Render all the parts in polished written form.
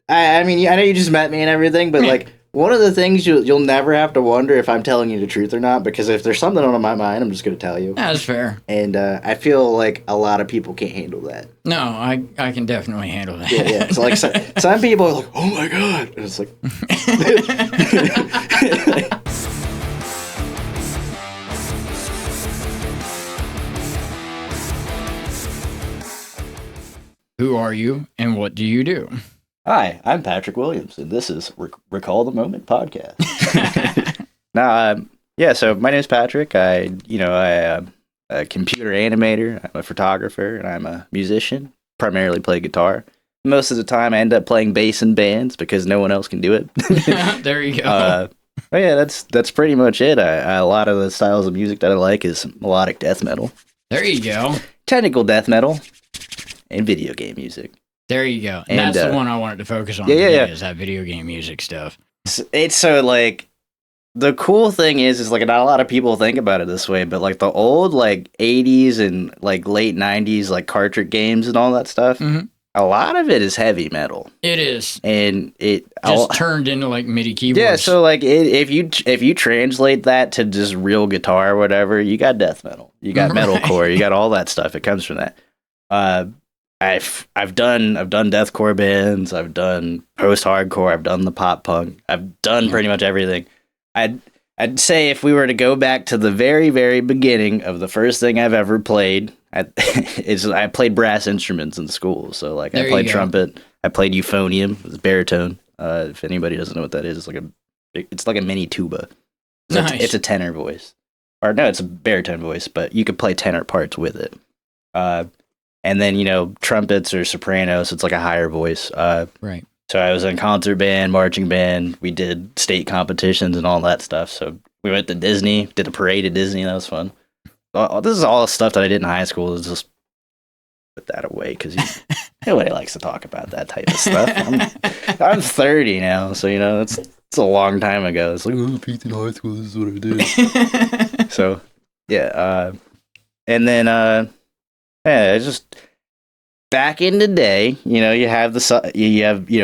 I mean, I know you just met me and everything, but like one of the things you'll never have to wonder if I'm telling you the truth or not, because if there's something on my mind, I'm just gonna tell you. That's fair. And I feel like a lot of people can't handle that. No, I can definitely handle that. Yeah. So like some people are like, "Oh my god," and it's like. Who are you and what do you do? Hi, I'm Patrick Williams, and this is Recall the Moment podcast. Yeah. So my name is Patrick. I'm a computer animator. I'm a photographer, and I'm a musician. Primarily play guitar. Most of the time, I end up playing bass in bands because no one else can do it. There you go. But yeah, that's pretty much it. A lot of the styles of music that I like is melodic death metal. There you go. Technical death metal. And video game music. There you go. And that's the one I wanted to focus on. Yeah. Is that video game music stuff. It's so like the cool thing is like not a lot of people think about it this way, but like the old like 80s and like late 90s like cartridge games and all that stuff. Mm-hmm. A lot of it is heavy metal. It is, and it just turned into like MIDI keyboards. Yeah, so like if you translate that to just real guitar or whatever, you got death metal, you got metalcore, you got all that stuff. It comes from that. I've done deathcore bands, I've done post-hardcore, I've done the pop punk, I've done pretty much everything. I'd say if we were to go back to the very, very beginning of the first thing I've ever played, I played brass instruments in school. So like I played trumpet, I played euphonium, it's baritone. If anybody doesn't know what that is, it's like a mini tuba. Nice. It's a tenor voice, or no, it's a baritone voice, but you could play tenor parts with it. And then, trumpets or sopranos, it's like a higher voice. Right. So I was in concert band, marching band. We did state competitions and all that stuff. So we went to Disney, did a parade at Disney. That was fun. This is all the stuff that I did in high school. Is just put that away because nobody likes to talk about that type of stuff. I'm 30 now, so, it's a long time ago. It's like, oh, peaked in high school. This is what I did. So, yeah. And then... yeah, it's just back in the day, you have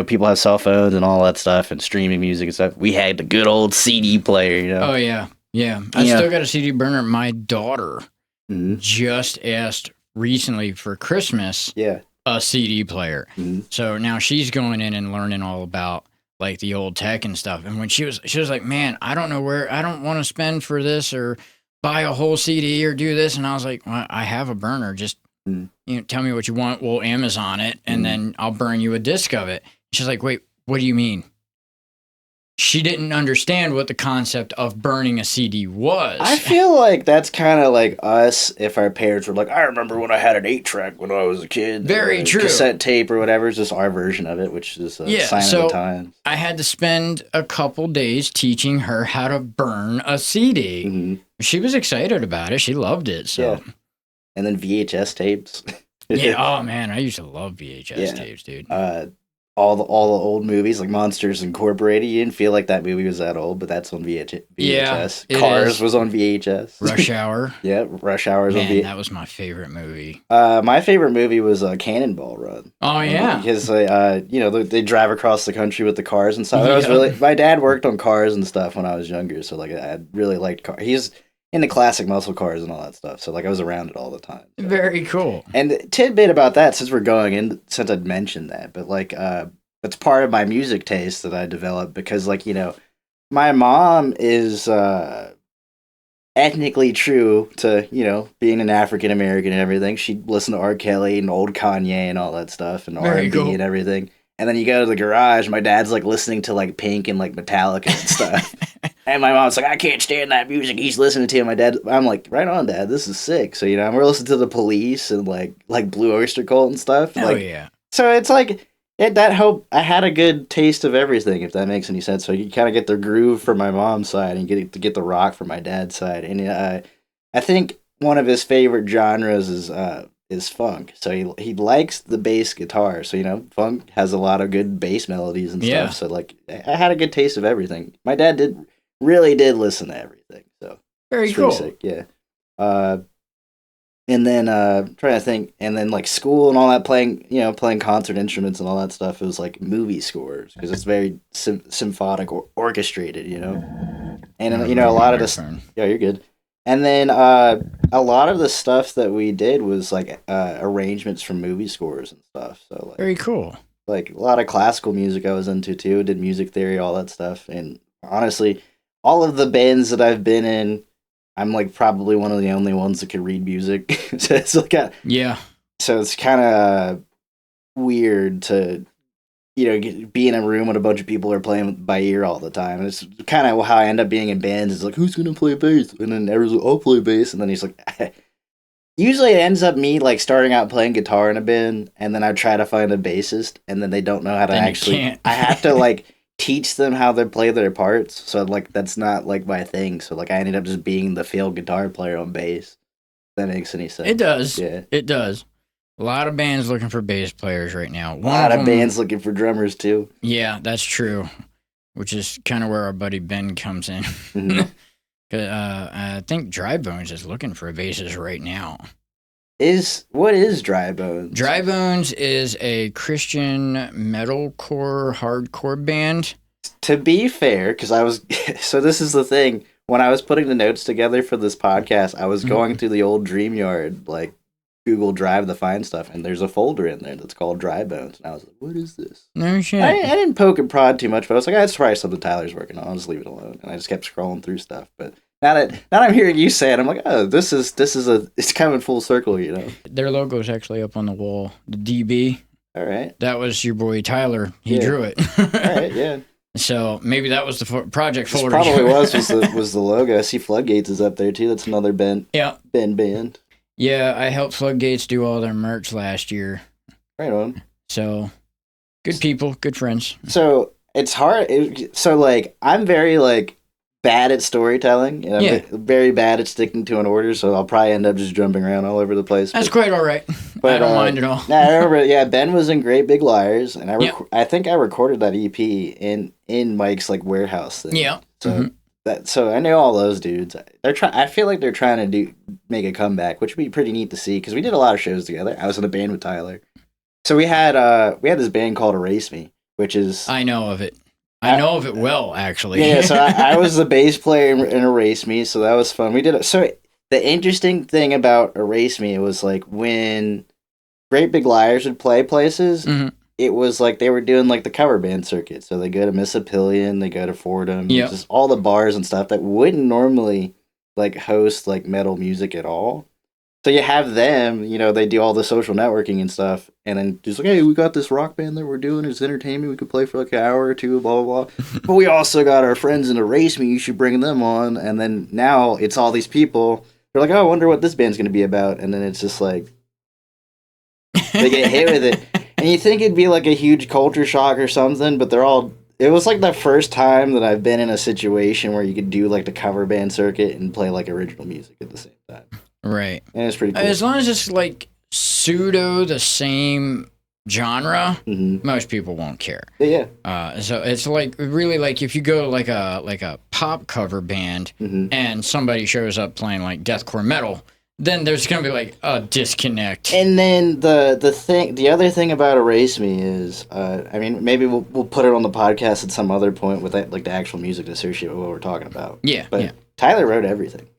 people have cell phones and all that stuff and streaming music and stuff. We had the good old CD player, Oh yeah. I still got a CD burner. My daughter just asked recently for Christmas a CD player. Mm-hmm. So now she's going in and learning all about like the old tech and stuff. And when she was like, "Man, I don't want to spend for this or buy a whole CD or do this." And I was like, "Well, I have a burner. Just tell me what you want. We'll Amazon it, and then I'll burn you a disc of it." She's like, "Wait, what do you mean?" She didn't understand what the concept of burning a CD was. I feel like that's kind of like us if our parents were like, "I remember when I had an 8-track when I was a kid." Very true. Cassette tape or whatever is just our version of it, which is a sign of the times. I had to spend a couple days teaching her how to burn a CD. Mm-hmm. She was excited about it. She loved it. So. Yeah. And then VHS tapes. Yeah. Oh man, I used to love VHS tapes, dude. All the old movies like Monsters Incorporated. You didn't feel like that movie was that old, but that's on VHS. Yeah, Cars was on VHS. Rush Hour. Yeah, Rush Hour was on VHS. That was my favorite movie. My favorite movie was Cannonball Run. Oh yeah, because they drive across the country with the cars and stuff. Yeah. My dad worked on cars and stuff when I was younger, so like I really liked cars. He's into classic muscle cars and all that stuff. So like I was around it all the time. So. Very cool. And tidbit about that, since I'd mentioned that, but like it's part of my music taste that I developed because like, my mom is ethnically true to, being an African American and everything. She'd listen to R. Kelly and old Kanye and all that stuff and R&B and everything. And then you go to the garage, my dad's like listening to like Pink and like Metallica and stuff. And my mom's like, "I can't stand that music he's listening to." And my dad, I'm like, "Right on, Dad, this is sick." So, we're listening to the Police and like Blue Oyster Cult and stuff. Oh, yeah. So it's like, that helped. I had a good taste of everything, if that makes any sense. So you kind of get the groove from my mom's side and get the rock from my dad's side. And I think one of his favorite genres is funk. So he likes the bass guitar. So, funk has a lot of good bass melodies and stuff. So like I had a good taste of everything. My dad really did listen to everything. So very cool. Sick, yeah. And then trying to think, and then like school and all that, playing concert instruments and all that stuff. It was like movie scores because it's very symphonic or orchestrated, And a lot of this, yeah, you're good. And then a lot of the stuff that we did was like arrangements from movie scores and stuff. So like very cool. Like a lot of classical music I was into too. Did music theory, all that stuff. And honestly, all of the bands that I've been in, I'm like probably one of the only ones that can read music. So it's like yeah. So it's kind of weird to be in a room when a bunch of people are playing by ear all the time. And it's kind of how I end up being in bands. It's like, who's gonna play bass? And then everyone's like, I'll play bass. And then he's like, usually it ends up me like starting out playing guitar in a band, and then I try to find a bassist, and then they don't know how to actually. I have to like teach them how to play their parts. So like that's not like my thing. So like I ended up just being the field guitar player on bass. If that makes any sense. It does. Yeah, it does. A lot of bands looking for bass players right now. A lot of bands looking for drummers too. Yeah, that's true. Which is kind of where our buddy Ben comes in. Mm-hmm. I think Dry Bones is looking for a bassist right now. What is Dry Bones? Dry Bones is a Christian metalcore hardcore band. To be fair, because so this is the thing. When I was putting the notes together for this podcast, I was going through the old DreamYard, like Google Drive to find stuff, and there's a folder in there that's called Dry Bones. And I was like, what is this? No shit. I didn't poke and prod too much, but I was like, that's probably something Tyler's working on. I'll just leave it alone. And I just kept scrolling through stuff. But now that I'm hearing you say it, I'm like, oh, it's coming full circle, Their logo is actually up on the wall. The DB. All right. That was your boy Tyler. He drew it. All right, yeah. So maybe that was the project folder. Probably was the logo. I see Floodgates is up there too. That's another band. Yeah. Band. Yeah, I helped Floodgates do all their merch last year. Right on. So, good people, good friends. So it's hard. I'm very bad at storytelling, and I'm very bad at sticking to an order. So I'll probably end up just jumping around all over the place. That's quite all right. But I don't mind at all. I remember. Yeah, Ben was in Great Big Liars, and I think I recorded that EP in Mike's warehouse thing. Yeah. So. So I know all those dudes. I feel like they're trying to make a comeback, which would be pretty neat to see because we did a lot of shows together. I was in a band with Tyler, so we had this band called Erase Me, which is I know of it. I know of it well, actually. Yeah, so I was the bass player in Erase Me, so that was fun. We did it. So the interesting thing about Erase Me was like when Great Big Liars would play places. Mm-hmm. It was like they were doing the cover band circuit. So they go to Missapillion, they go to Fordham, just all the bars and stuff that wouldn't normally host metal music at all. So you have them, they do all the social networking and stuff, and then just hey, we got this rock band that we're doing, it's entertainment, we could play for an hour or two, blah blah blah. But we also got our friends in Erase Me, you should bring them on. And then now it's all these people. They're like, oh, I wonder what this band's gonna be about, and then it's just they get hit with it. And you think it'd be a huge culture shock or something, but it was the first time that I've been in a situation where you could do the cover band circuit and play original music at the same time. Right. And it's pretty cool. As long as it's pseudo the same genre, most people won't care. Yeah. So it's really if you go to a pop cover band and somebody shows up playing deathcore metal, then there's gonna be a disconnect. And then the other thing about Erase Me is, maybe we'll put it on the podcast at some other point with the actual music associated with what we're talking about. Yeah. But Tyler wrote everything.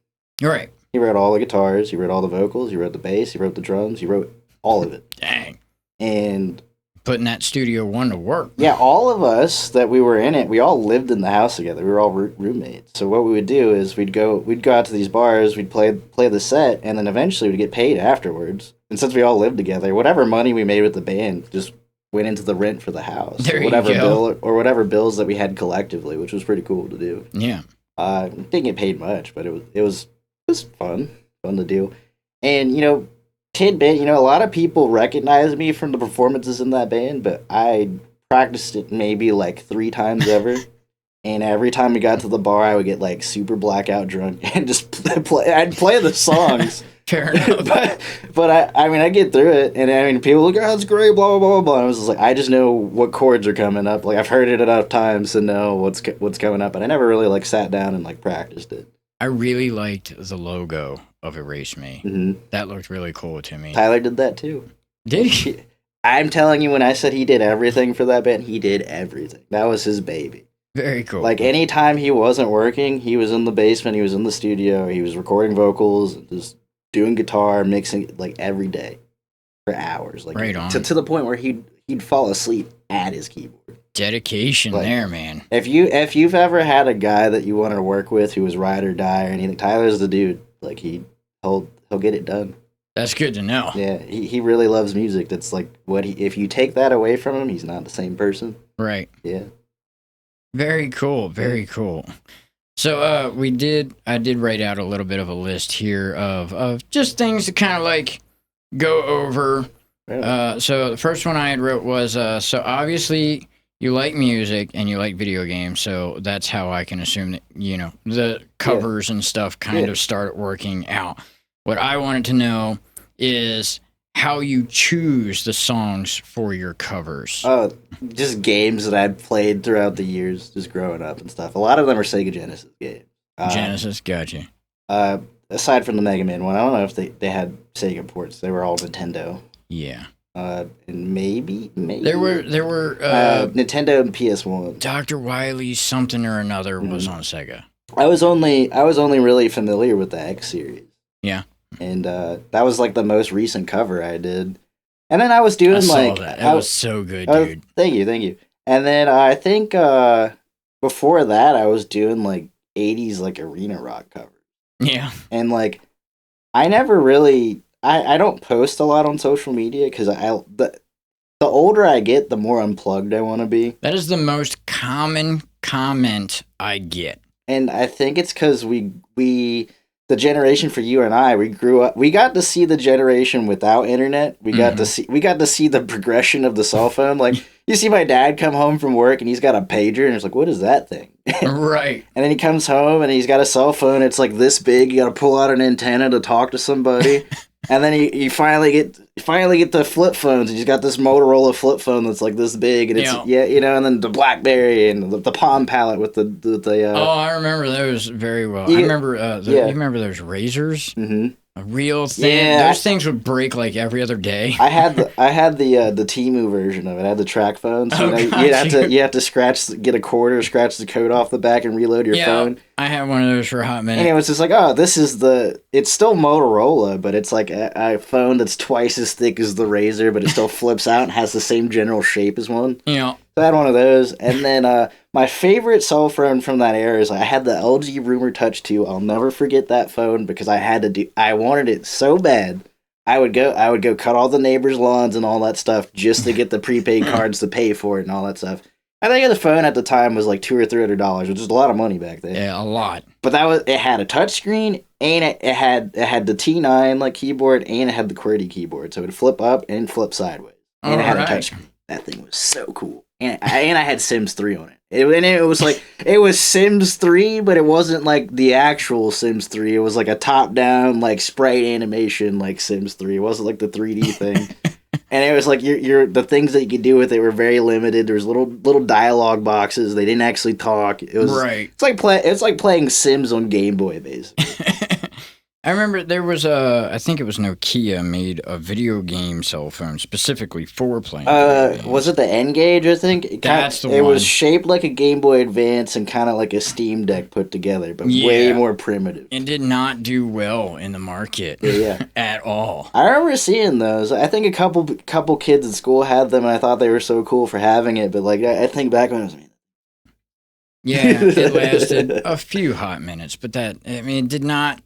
You're right. He wrote all the guitars. He wrote all the vocals. He wrote the bass. He wrote the drums. He wrote all of it. Dang. And putting that Studio One to work. Yeah, all of us that we were in it, we all lived in the house together. We were all roommates. So what we would do is we'd go out to these bars, we'd play the set, and then eventually we'd get paid afterwards. And since we all lived together, whatever money we made with the band just went into the rent for the house. There you whatever go. whatever bills that we had collectively, which was pretty cool to do. Yeah. Didn't get paid much, but it was fun to do. And tidbit, a lot of people recognize me from the performances in that band, but I practiced it maybe 3 times ever. And every time we got to the bar, I would get super blackout drunk and just I'd play the songs. Fair enough. but I get through it, and people look, oh, it's great, blah blah blah blah. And I was just I just know what chords are coming up. I've heard it enough times to know what's coming up, but I never really sat down and practiced it. I really liked the logo of Erase Me. Mm-hmm. That looked really cool to me. Tyler did that too. Did he? I'm telling you, when I said he did everything for that band, he did everything. That was his baby. Very cool. Like, anytime he wasn't working, he was in the basement, he was in the studio, he was recording vocals, just doing guitar, mixing, like, every day for hours. Like, right on. To the point where he'd fall asleep at his keyboard. Dedication there, man. If you've ever had a guy that you wanted to work with who was ride or die or anything, Tyler's the dude. Like, he'll get it done. That's good to know. Yeah, he really loves music. That's like if you take that away from him, he's not the same person. Right. Yeah. Very cool. Very cool. So I did write out a little bit of a list here of just things to kind of like go over. Really? So the first one I had wrote was so obviously you like music and you like video games, so that's how I can assume that the covers and stuff kind of start working out. What I wanted to know is how you choose the songs for your covers. Oh, just games that I've played throughout the years, just growing up and stuff. A lot of them are Sega Genesis games. Genesis, gotcha. Aside from the Mega Man one, I don't know if they had Sega ports. They were all Nintendo. Yeah. And maybe there were Nintendo and PS1. Dr. Wily's something or another was on Sega. I was only really familiar with the X series. Yeah. And that was like the most recent cover I did. And then I was doing that was so good, dude. Thank you. And then I think before that I was doing like 80s like arena rock covers. Yeah. And like I never really I don't post a lot on social media because the older I get, the more unplugged I want to be. That is the most common comment I get. And I think it's because we the generation for you and I, we grew up. We got to see the generation without internet. We got to see the progression of the cell phone. Like you see my dad come home from work and he's got a pager and it's like, what is that thing? Right. And then he comes home and he's got a cell phone. It's like this big. You got to pull out an antenna to talk to somebody. And then you finally get the flip phones, and he's got this Motorola flip phone that's like this big, and it's and then the BlackBerry and the Palm Palette with the. Oh, I remember those very well. I remember you remember those razors. Mm-hmm. A real thing. Yeah, those things would break like every other day. I had the Temu version of it. I had the track phone, so you have to get a quarter, scratch the code off the back, and reload your phone. I had one of those for a hot minute. And it was just like, it's still Motorola, but it's like a phone that's twice as thick as the Razor, but it still flips out and has the same general shape as one. Yeah. So I had one of those, and then my favorite cell phone from that era is I had the LG Rumor Touch 2. I'll never forget that phone because I wanted it so bad. I would go cut all the neighbors' lawns and all that stuff just to get the prepaid cards to pay for it and all that stuff. I think the phone at the time was like $200 or $300, which was a lot of money back then. Yeah, a lot. But it had a touchscreen and it had the T9 like keyboard and it had the QWERTY keyboard, so it would flip up and flip sideways. And it had a touchscreen. That thing was so cool. And I had Sims 3 on it. It was like it was Sims 3, but it wasn't like the actual Sims 3. It was like a top-down like sprite animation like Sims 3. It wasn't like the 3D thing. And it was like the things that you could do with it were very limited. There was little dialogue boxes. They didn't actually talk. It was right. It's like playing Sims on Game Boy, basically. I remember there was I think it was Nokia made a video game cell phone specifically for playing. Was it the N-Gage? I think it was shaped like a Game Boy Advance and kind of like a Steam Deck put together, but way more primitive. It did not do well in the market. Yeah. At all. I remember seeing those. I think a couple kids at school had them, and I thought they were so cool for having it. But like I think back when I was. Yeah, it lasted a few hot minutes, but it did not.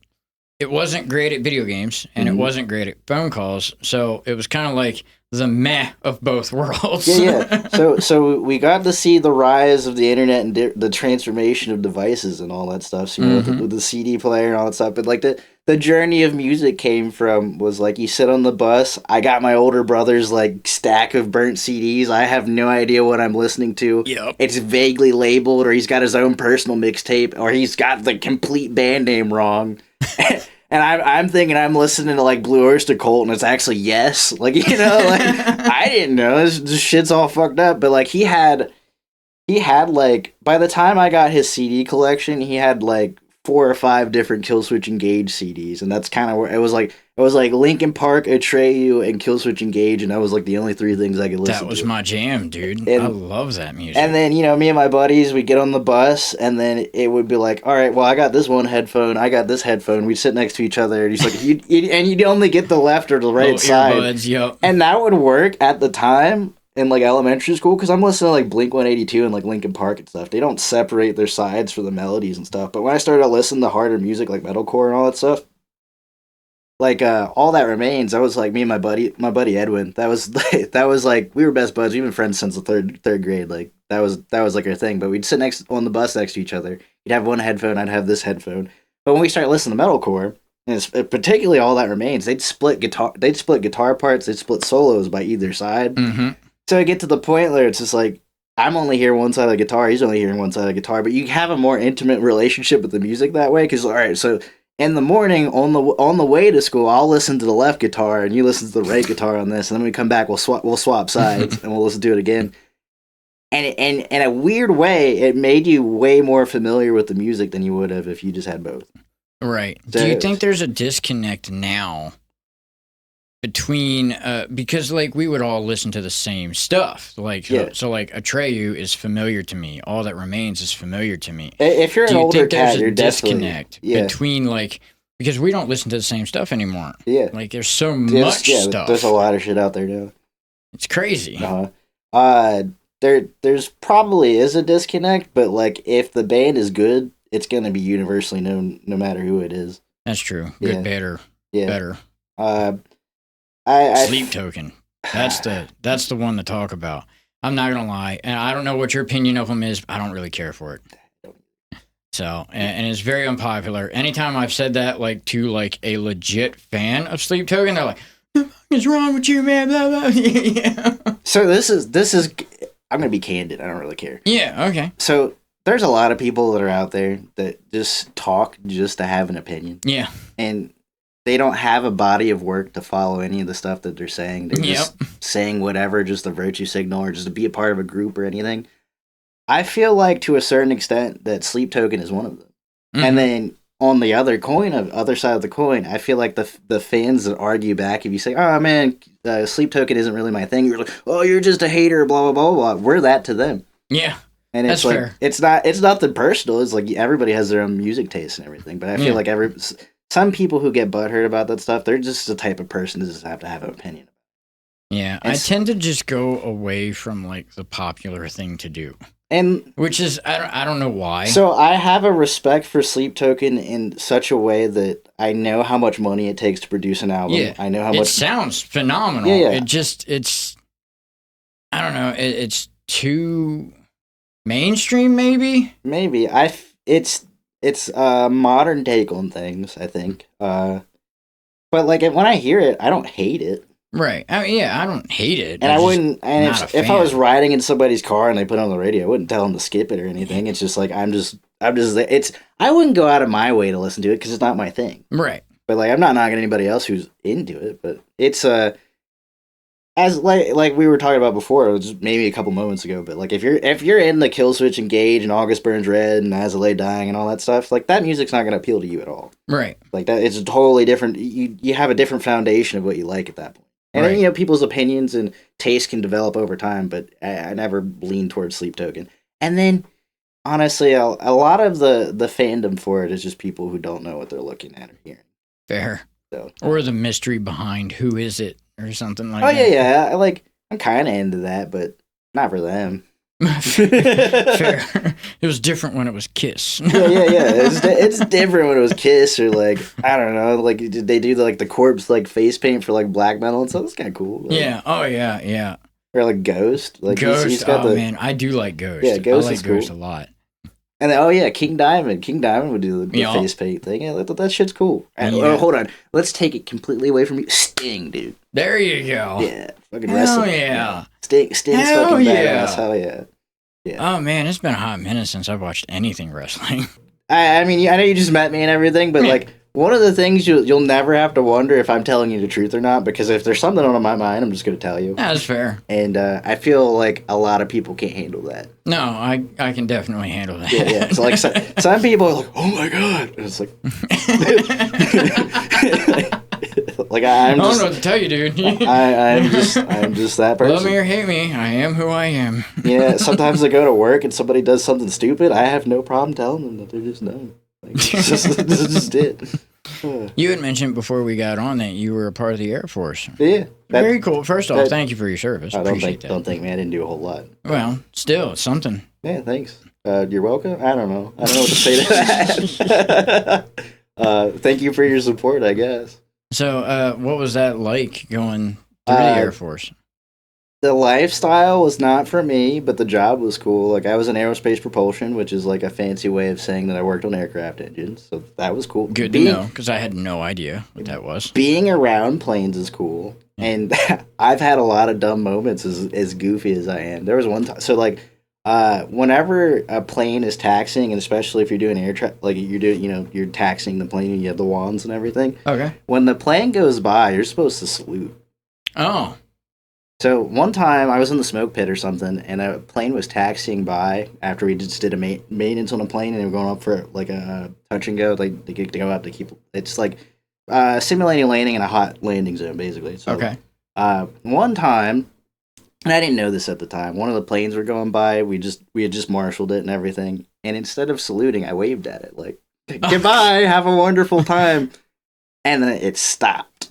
It wasn't great at video games, and it wasn't great at phone calls, so it was kind of like the meh of both worlds. Yeah. So we got to see the rise of the internet and the transformation of devices and all that stuff. So with the CD player and all that stuff, but like the journey of music was like you sit on the bus. I got my older brother's like stack of burnt CDs. I have no idea what I'm listening to. Yep. It's vaguely labeled, or he's got his own personal mixtape, or he's got the complete band name wrong. And I'm thinking I'm listening to like Blue Oyster Cult, and it's actually Yes. Like, like I didn't know this shit's all fucked up. But like he had like by the time I got his CD collection, he had like 4 or 5 different Killswitch Engage CDs, and that's kind of where it was like Linkin Park, Atreyu, and Killswitch Engage, and that was like the only 3 things I could listen to. That was my jam, dude. And, I love that music. And then, you know, me and my buddies, we get on the bus, and then it would be like, all right, well, I got this one headphone, I got this headphone. We'd sit next to each other, and he's like, and you'd only get the left or the right side. Earbuds, yep. And that would work at the time in like elementary school, because I'm listening to like Blink-182 and like Linkin Park and stuff. They don't separate their sides for the melodies and stuff. But when I started listening to harder music like metalcore and all that stuff, like All That Remains, I was like, me and my buddy Edwin, that was like, we were best buds. We've been friends since the third grade. Like that was like our thing. But we'd sit on the bus next to each other. You'd have one headphone, I'd have this headphone. But when we started listening to metalcore, and particularly All That Remains, they'd split guitar parts, they'd split solos by either side. Mm-hmm. So I get to the point where it's just like, I'm only hearing one side of the guitar, he's only hearing one side of the guitar, but you have a more intimate relationship with the music that way. Because, all right, so in the morning on the way to school, I'll listen to the left guitar and you listen to the right guitar on this, and then we come back, we'll swap sides and we'll listen to it again. And in a weird way, it made you way more familiar with the music than you would have if you just had both. Right. So, do you think there's a disconnect now between because like we would all listen to the same stuff, like so like Atreyu is familiar to me, All That Remains is familiar to me. If you're an older cat, you're disconnect between like, because we don't listen to the same stuff anymore. Yeah, like there's so much stuff. There's a lot of shit out there now. It's crazy. There's probably is a disconnect, but like if the band is good, it's gonna be universally known no matter who it is. That's true. Good, better. Sleep Token. That's the one to talk about. I'm not gonna lie, and I don't know what your opinion of them is. But I don't really care for it. So, and it's very unpopular. Anytime I've said that, like to like a legit fan of Sleep Token, they're like, "What the fuck is wrong with you, man?" Blah blah. Yeah. So this is. I'm gonna be candid. I don't really care. Yeah. Okay. So there's a lot of people that are out there that just talk just to have an opinion. Yeah. And they don't have a body of work to follow any of the stuff that they're saying. They're just saying whatever, just a virtue signal or just to be a part of a group or anything. I feel like to a certain extent that Sleep Token is one of them. Mm-hmm. And then on the other side of the coin, I feel like the fans that argue back, if you say, "Oh man, Sleep Token isn't really my thing," you're like, "Oh, you're just a hater," blah blah blah blah. We're that to them. Yeah. And it's that's like fair. It's nothing personal. It's like everybody has their own music taste and everything. But I feel like some people who get butthurt about that stuff, they're just the type of person that just have to have an opinion. Yeah, I tend to just go away from like the popular thing to do, and which is I don't know why. So I have a respect for Sleep Token in such a way that I know how much money it takes to produce an album. Yeah, I know how much. It sounds phenomenal. Yeah. It's I don't know. It's too mainstream, maybe. Maybe it's a modern take on things, I think. But like when I hear it, I don't hate it. Right. I mean, yeah, I don't hate it. And I wouldn't. And if I was riding in somebody's car and they put it on the radio, I wouldn't tell them to skip it or anything. It's just like I'm just. It's. I wouldn't go out of my way to listen to it because it's not my thing. Right. But like, I'm not knocking anybody else who's into it. But it's as like we were talking about before, it was maybe a couple moments ago. But like, if you're in the Killswitch Engage and August Burns Red and As I Lay Dying and all that stuff, like that music's not going to appeal to you at all. Right. Like that, it's a totally different. You have a different foundation of what you like at that point. And then, you know, people's opinions and taste can develop over time, but I never lean towards Sleep Token. And then, honestly, a lot of the fandom for it is just people who don't know what they're looking at or hearing. Fair. So, or the mystery behind who is it or something like that. Oh, yeah. I'm kind of into that, but not for them. Fair. It was different when it was Kiss. yeah. It's different when it was Kiss or like I don't know. Like did they do the corpse like face paint for like black metal and stuff? That's kind of cool. Like, yeah. Oh yeah. Or like Ghost. Like Ghost. He's got man, I do like Ghost. Yeah, Ghost I like is cool. Ghost a lot. And then, King Diamond. King Diamond would do the face paint thing. Yeah, that shit's cool. And, hold on. Let's take it completely away from you. Sting, dude. There you go. Yeah. Fucking wrestling. Yeah. Sting's fucking badass. Hell yeah. Yeah. Oh, man. It's been a hot minute since I've watched anything wrestling. I mean, I know you just met me and everything, but like, One of the things you'll never have to wonder if I'm telling you the truth or not, because if there's something on my mind, I'm just going to tell you. That's fair. And I feel like a lot of people can't handle that. No, I can definitely handle that. Yeah. So like some people are like, "Oh my god," and it's like, like I don't know what to tell you, dude. I'm just that person. Love me or hate me, I am who I am. Yeah. Sometimes I go to work and somebody does something stupid. I have no problem telling them that they're just dumb. Like, this is just it. You had mentioned before we got on that you were a part of the Air Force. Yeah. Very cool. First off, thank you for your service. Don't think, man, I didn't do a whole lot. Well, still, it's something. Yeah, thanks. You're welcome. I don't know what to say to that. Thank you for your support, I guess. So, what was that like going through the Air Force? The lifestyle was not for me, but the job was cool. Like, I was in aerospace propulsion, which is like a fancy way of saying that I worked on aircraft engines. So that was cool. Good to know, because I had no idea what that was. Being around planes is cool. And I've had a lot of dumb moments as goofy as I am. There was one time. So, like, whenever a plane is taxiing, and especially if you're doing you're taxiing the plane and you have the wands and everything. Okay. When the plane goes by, you're supposed to salute. Oh. So one time I was in the smoke pit or something, and a plane was taxiing by after we just did a maintenance on a plane, and they were going up for like a touch and go. Like they go up to keep. It's like simulating landing in a hot landing zone, basically. So, okay. One time, and I didn't know this at the time. One of the planes were going by. We had just marshaled it and everything, and instead of saluting, I waved at it like goodbye, have a wonderful time, and then it stopped.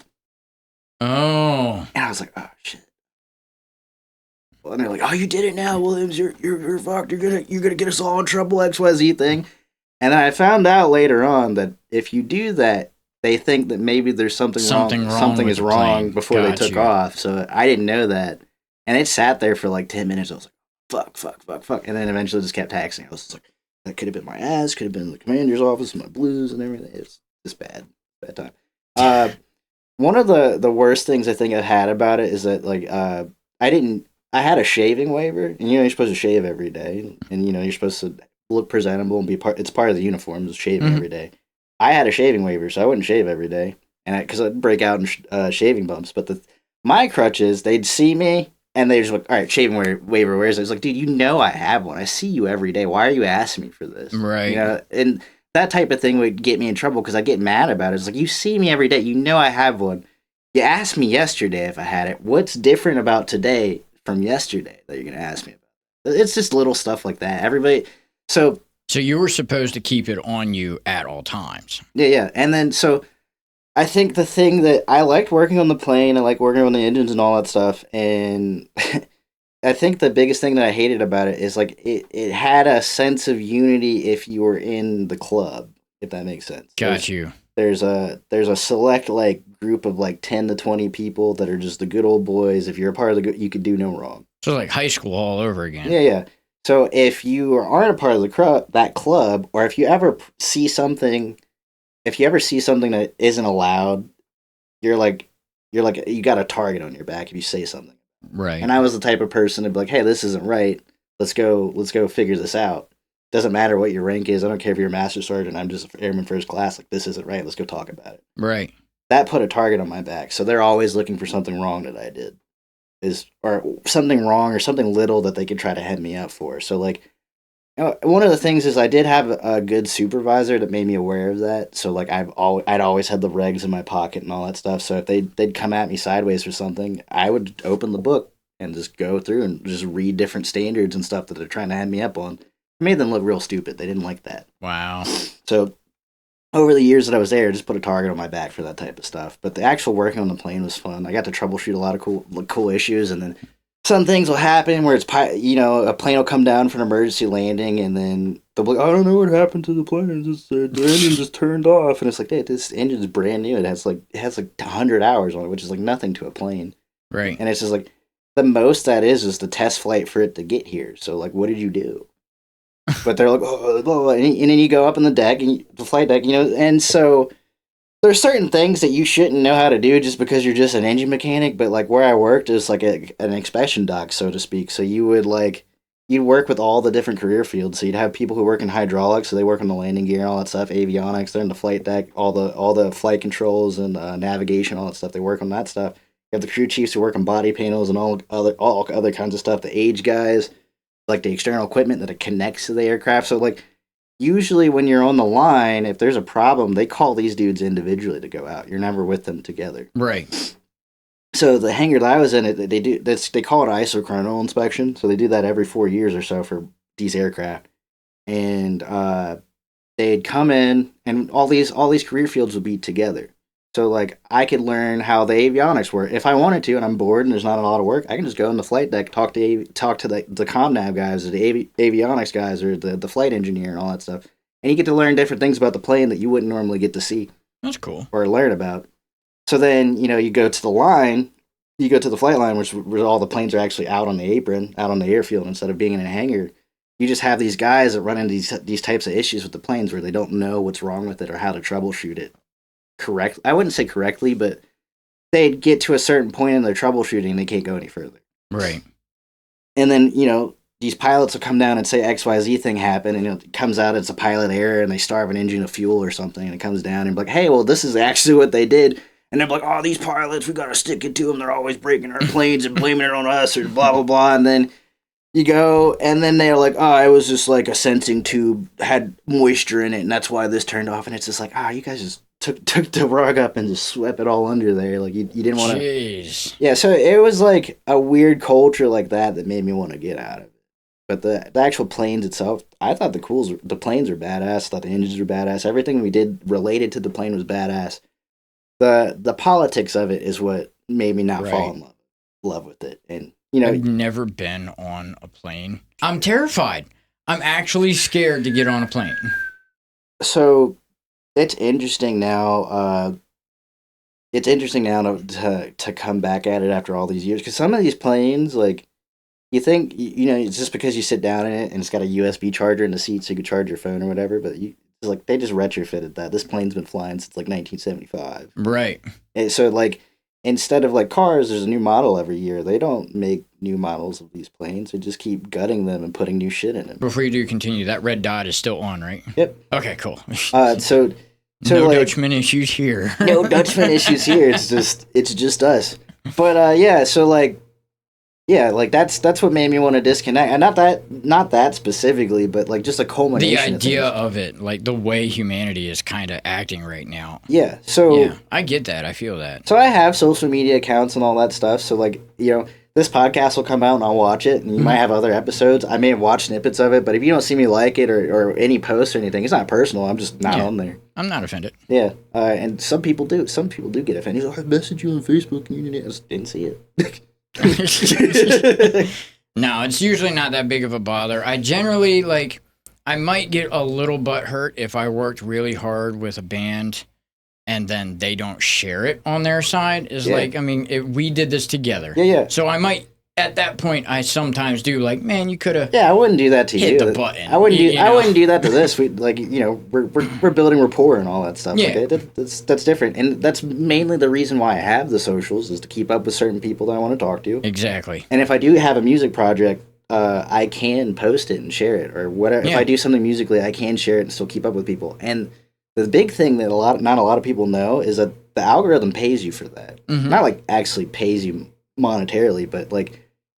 Oh. And I was like, oh shit. And they're like, "Oh, you did it now, Williams. You're fucked. You're gonna get us all in trouble, XYZ thing." And then I found out later on that if you do that, they think that maybe there's something wrong. Something is wrong before they took off. So I didn't know that, and it sat there for like 10 minutes. I was like, "Fuck," and then eventually just kept taxing. I was just like, "That could have been my ass. Could have been the commander's office, my blues, and everything." It's just bad time. One of the worst things I think I've had about it is that like I had a shaving waiver, and you're supposed to shave every day, and you're supposed to look presentable and be it's part of the uniform, is shaving every day. I had a shaving waiver, so I wouldn't shave every day, and because I'd break out in shaving bumps. But my crutch is they'd see me and they just like, all right, shaving waiver, where is it? It's like, dude, I have one. I see you every day. Why are you asking me for this? Right. And that type of thing would get me in trouble because I get mad about it. It's like, you see me every day. I have one. You asked me yesterday if I had it. What's different about today from yesterday that you're going to ask me about? It's just little stuff like that. Everybody. So you were supposed to keep it on you at all times. Yeah. And then, so I think the thing that I liked working on the plane, I like working on the engines and all that stuff. And I think the biggest thing that I hated about it is like it had a sense of unity if you were in the club, if that makes sense. Got you. There's a select like group of like 10 to 20 people that are just the good old boys. If you're a part of the good, you could do no wrong. So like high school all over again. Yeah. So if you aren't a part of that club, or if you ever see something that isn't allowed, you're like you got a target on your back if you say something. Right. And I was the type of person to be like, hey, this isn't right. Let's go figure this out. Doesn't matter what your rank is. I don't care if you're a master sergeant. I'm just airman first class. Like, this isn't right. Let's go talk about it. Right. That put a target on my back. So they're always looking for something wrong that I did, or something wrong or something little that they could try to head me up for. So like, one of the things is I did have a good supervisor that made me aware of that. So like I'd always had the regs in my pocket and all that stuff. So if they'd come at me sideways for something, I would open the book and just go through and just read different standards and stuff that they're trying to head me up on. It made them look real stupid. They didn't like that. Wow. So over the years that I was there, I just put a target on my back for that type of stuff. But the actual working on the plane was fun. I got to troubleshoot a lot of cool issues, and then some things will happen where it's a plane will come down for an emergency landing, and then they'll be like, I don't know what happened to the plane. Just the engine just turned off, and it's like, hey, this engine's brand new. It has like 100 hours on it, which is like nothing to a plane. Right. And it's just like the most that is the test flight for it to get here. So like, what did you do? But they're like, oh, blah, blah. And then you go up on the deck, and the flight deck, and so there's certain things that you shouldn't know how to do just because you're just an engine mechanic. But like where I worked is like an inspection dock, so to speak. So you would like, you'd work with all the different career fields. So you'd have people who work in hydraulics, so they work on the landing gear and all that stuff. Avionics, they're in the flight deck, all the flight controls and navigation, all that stuff. They work on that stuff. You have the crew chiefs who work on body panels and all other kinds of stuff. The age guys, like the external equipment that it connects to the aircraft. So like usually when you're on the line, if there's a problem, they call these dudes individually to go out. You're never with them together. Right. So the hangar that I was in, they call it isochronal inspection. So they do that every 4 years or so for these aircraft, and they'd come in, and all these career fields would be together. So like I could learn how the avionics work if I wanted to, and I'm bored and there's not a lot of work. I can just go in the flight deck, talk to the comm guys, or the avionics guys, or the flight engineer and all that stuff, and you get to learn different things about the plane that you wouldn't normally get to see. That's cool. Or learn about. So then, you go to the line, you go to the flight line, where all the planes are actually out on the apron, out on the airfield, instead of being in a hangar. You just have these guys that run into these types of issues with the planes where they don't know what's wrong with it or how to troubleshoot it correctly. I wouldn't say correctly, but they'd get to a certain point in their troubleshooting and they can't go any further. Right. And then, these pilots will come down and say XYZ thing happened, and it comes out it's a pilot error and they starve an engine of fuel or something, and it comes down and be like, hey, well, this is actually what they did. And they're like, oh, these pilots, we got to stick it to them. They're always breaking our planes and blaming it on us or blah, blah, blah. And then you go, and then they're like, oh, it was just like a sensing tube had moisture in it, and that's why this turned off. And it's just like, you guys just took the rug up and just swept it all under there. Like, you didn't want to. Jeez. Yeah, so it was like a weird culture like that made me want to get out of it. But the actual planes itself, I thought the planes were badass. I thought the engines were badass. Everything we did related to the plane was badass. The politics of it is what made me not fall in love with it. And I've never been on a plane. I'm terrified. I'm actually scared to get on a plane. So it's interesting now. To come back at it after all these years, because some of these planes, like, you think it's just because you sit down in it and it's got a USB charger in the seat so you can charge your phone or whatever, but they just retrofitted that. This plane's been flying since like 1975. Right. And so like instead of like cars, there's a new model every year. They don't make new models of these planes. They just keep gutting them and putting new shit in them. Before you do continue, that red dot is still on, right? Yep. Okay, cool. So no like, Dutchman issues here. No Dutchman issues here. It's just us. But yeah, so like. Yeah, like that's what made me want to disconnect, and not that specifically, but like just a culmination. The idea of it, like the way humanity is kind of acting right now. Yeah, so yeah, I get that. I feel that. So I have social media accounts and all that stuff. So like this podcast will come out and I'll watch it, and you might have other episodes. I may have watched snippets of it, but if you don't see me like it or any posts or anything, it's not personal. I'm just not on there. I'm not offended. Yeah, and some people do. Some people do get offended. I message you on Facebook and you just didn't see it. No, it's usually not that big of a bother. I generally I might get a little butthurt if I worked really hard with a band and then they don't share it on their side. We did this together. Yeah. So I might, at that point, I sometimes do man, you could have. Yeah, I wouldn't do that to hit you. The button. I wouldn't do that to this. We we're building rapport and all that stuff. Yeah, that's different, and that's mainly the reason why I have the socials is to keep up with certain people that I want to talk to. Exactly. And if I do have a music project, I can post it and share it, or whatever. Yeah. If I do something musically, I can share it and still keep up with people. And the big thing that not a lot of people know is that the algorithm pays you for that. Mm-hmm. Not actually pays you monetarily, but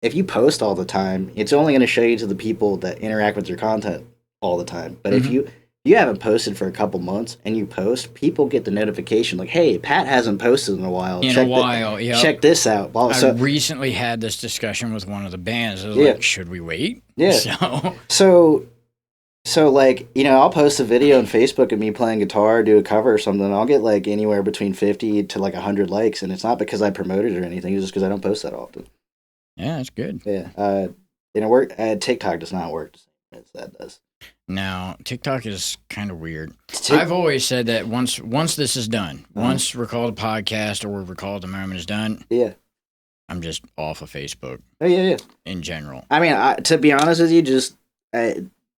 if you post all the time, it's only going to show you to the people that interact with your content all the time. But if you haven't posted for a couple months and you post, people get the notification like, hey, Pat hasn't posted in a while. Check this out. I recently had this discussion with one of the bands. I was like, should we wait? Yeah. So I'll post a video on Facebook of me playing guitar, do a cover or something. And I'll get anywhere between 50 to 100 likes. And it's not because I promote it or anything. It's just because I don't post that often. Yeah, that's good. Yeah. TikTok does not work the same as that does. No, TikTok is kind of weird. I've always said that once this is done, once Recall the Podcast or Recall the Moment is done, I'm just off of Facebook. Oh, yeah. In general. I mean, to be honest with you,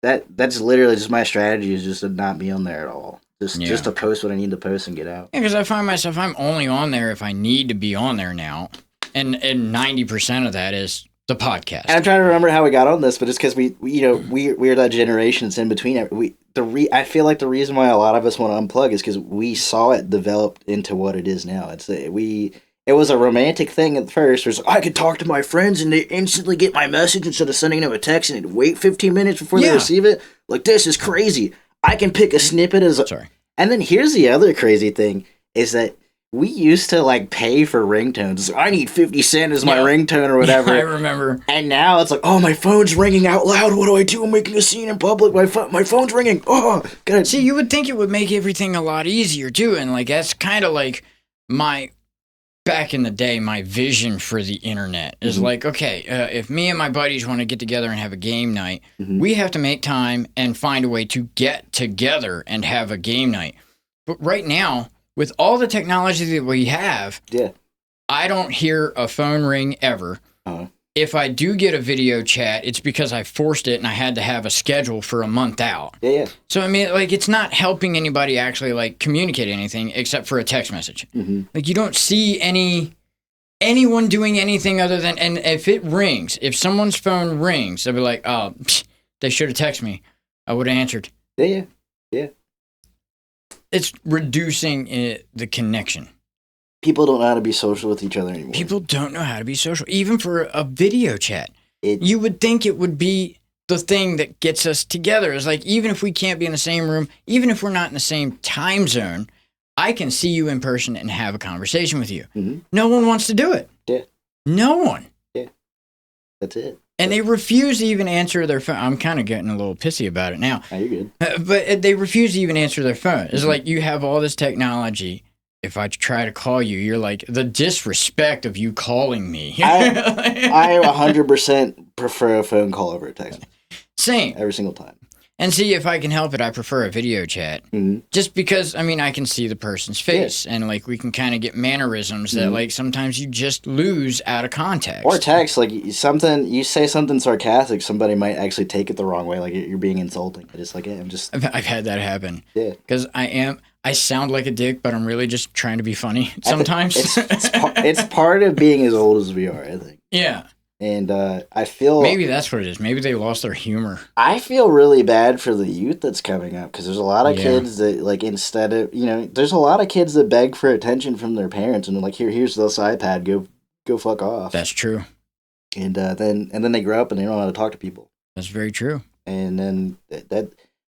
that's literally just my strategy is just to not be on there at all. Just to post what I need to post and get out. Yeah, because I find myself, I'm only on there if I need to be on there now. And 90% of that is The podcast. And I'm trying to remember how we got on this, but it's because we're that generation that's in between. I feel like the reason why a lot of us want to unplug is because we saw it developed into what it is now. It was a romantic thing at first. It was like, I could talk to my friends and they instantly get my message instead of sending them a text and they'd wait 15 minutes before they receive it. Like, this is crazy. I can pick a snippet as Sorry. And then here's the other crazy thing is that we used to like pay for ringtones. I need 50 Cent as my ringtone or whatever. I remember. And now it's like, oh, my phone's ringing out loud. What do I do? I'm making a scene in public. My phone's ringing. Oh, God. See, you would think it would make everything a lot easier too, and like that's kind of like back in the day, my vision for the internet is like, okay, if me and my buddies want to get together and have a game night, we have to make time and find a way to get together and have a game night. But right now, with all the technology that we have, I don't hear a phone ring ever. If I do get a video chat, it's because I forced it and I had to have a schedule for a month out. So, I mean, like, it's not helping anybody actually, like, communicate anything except for a text message. Like, you don't see anyone doing anything other than, and if it rings, if someone's phone rings, they'll be like, oh, they should have texted me. I would have answered. Yeah. It's reducing the connection. People don't know how to be social with each other anymore. People don't know how to be social, even for a video chat. You would think it would be the thing that gets us together. It's like, even if we can't be in the same room, even if we're not in the same time zone, I can see you in person and have a conversation with you. No one wants to do it. No one. That's it. And they refuse to even answer their phone. I'm kind of getting a little pissy about it now. You're good. But they refuse to even answer their phone. It's like, you have all this technology. If I try to call you, you're like, the disrespect of you calling me. I 100% prefer a phone call over a text. Same. Every single time. And see, if I can help it, I prefer a video chat. Just because, I mean, I can see the person's face. And, like, we can kind of get mannerisms that, like, sometimes you just lose out of context. Or text, like, you say something sarcastic, somebody might actually take it the wrong way. Like, you're being insulting. It's like, yeah, I've had that happen. Yeah. Because I sound like a dick, but I'm really just trying to be funny sometimes. It's part of being as old as we are, I think. Yeah. And I feel... Maybe that's what it is. Maybe they lost their humor. I feel really bad for the youth that's coming up, because there's a lot of kids that, like, instead of... there's a lot of kids that beg for attention from their parents, and they're like, here's this iPad, go fuck off. That's true. And then they grow up and they don't know how to talk to people. That's very true. And then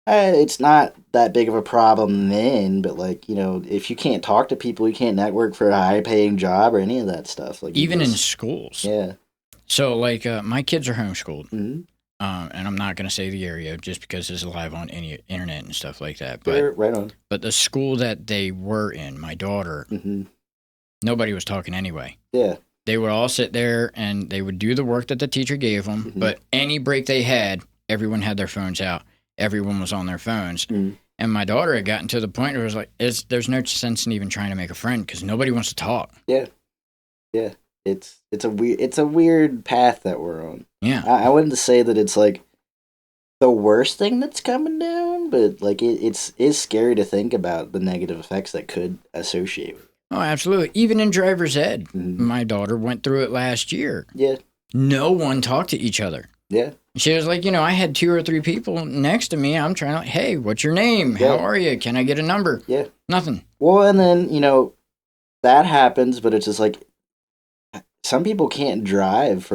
it's not that big of a problem then, but, like, if you can't talk to people, you can't network for a high-paying job or any of that stuff. Like, even in schools. Yeah. So, like, my kids are homeschooled, and I'm not going to say the area just because it's live on any internet and stuff like that. But right on. But the school that they were in, my daughter, nobody was talking anyway. Yeah. They would all sit there and they would do the work that the teacher gave them, but any break they had, everyone had their phones out. Everyone was on their phones. And my daughter had gotten to the point where it was like, there's no sense in even trying to make a friend because nobody wants to talk. Yeah. It's a weird path that we're on. Yeah. I wouldn't say that it's like the worst thing that's coming down, but like it's scary to think about the negative effects that could associate with it. Oh, absolutely. Even in driver's ed, my daughter went through it last year. Yeah. No one talked to each other. Yeah. She was like, I had 2 or 3 people next to me. I'm trying to, hey, what's your name? Yeah. How are you? Can I get a number? Yeah. Nothing. Well, and then, that happens, but it's just like, some people can't drive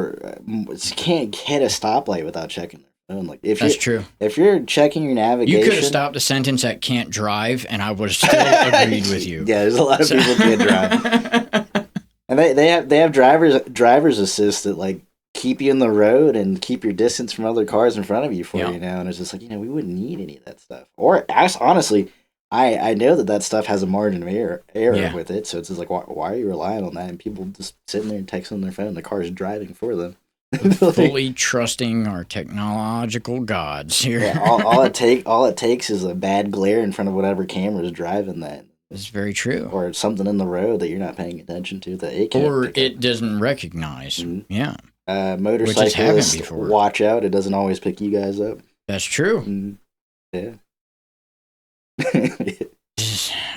can't hit a stoplight without checking their phone. Like, that's true. If you're checking your navigation, you could have stopped the sentence at "can't drive," and I would have still agreed with you. Yeah, there's a lot of people can't drive, and they have driver's assist that like keep you in the road and keep your distance from other cars in front of you for you now. And it's just like we wouldn't need any of that stuff. Or honestly, I know that stuff has a margin of error with it, so it's just like, why are you relying on that? And people just sitting there and texting on their phone, the car's driving for them. Fully trusting our technological gods here. Yeah, all it takes is a bad glare in front of whatever camera's driving that. It's very true. Or something in the road that you're not paying attention to that it can't. Or it doesn't recognize. Yeah. Motorcyclists, watch out. It doesn't always pick you guys up. That's true. Yeah.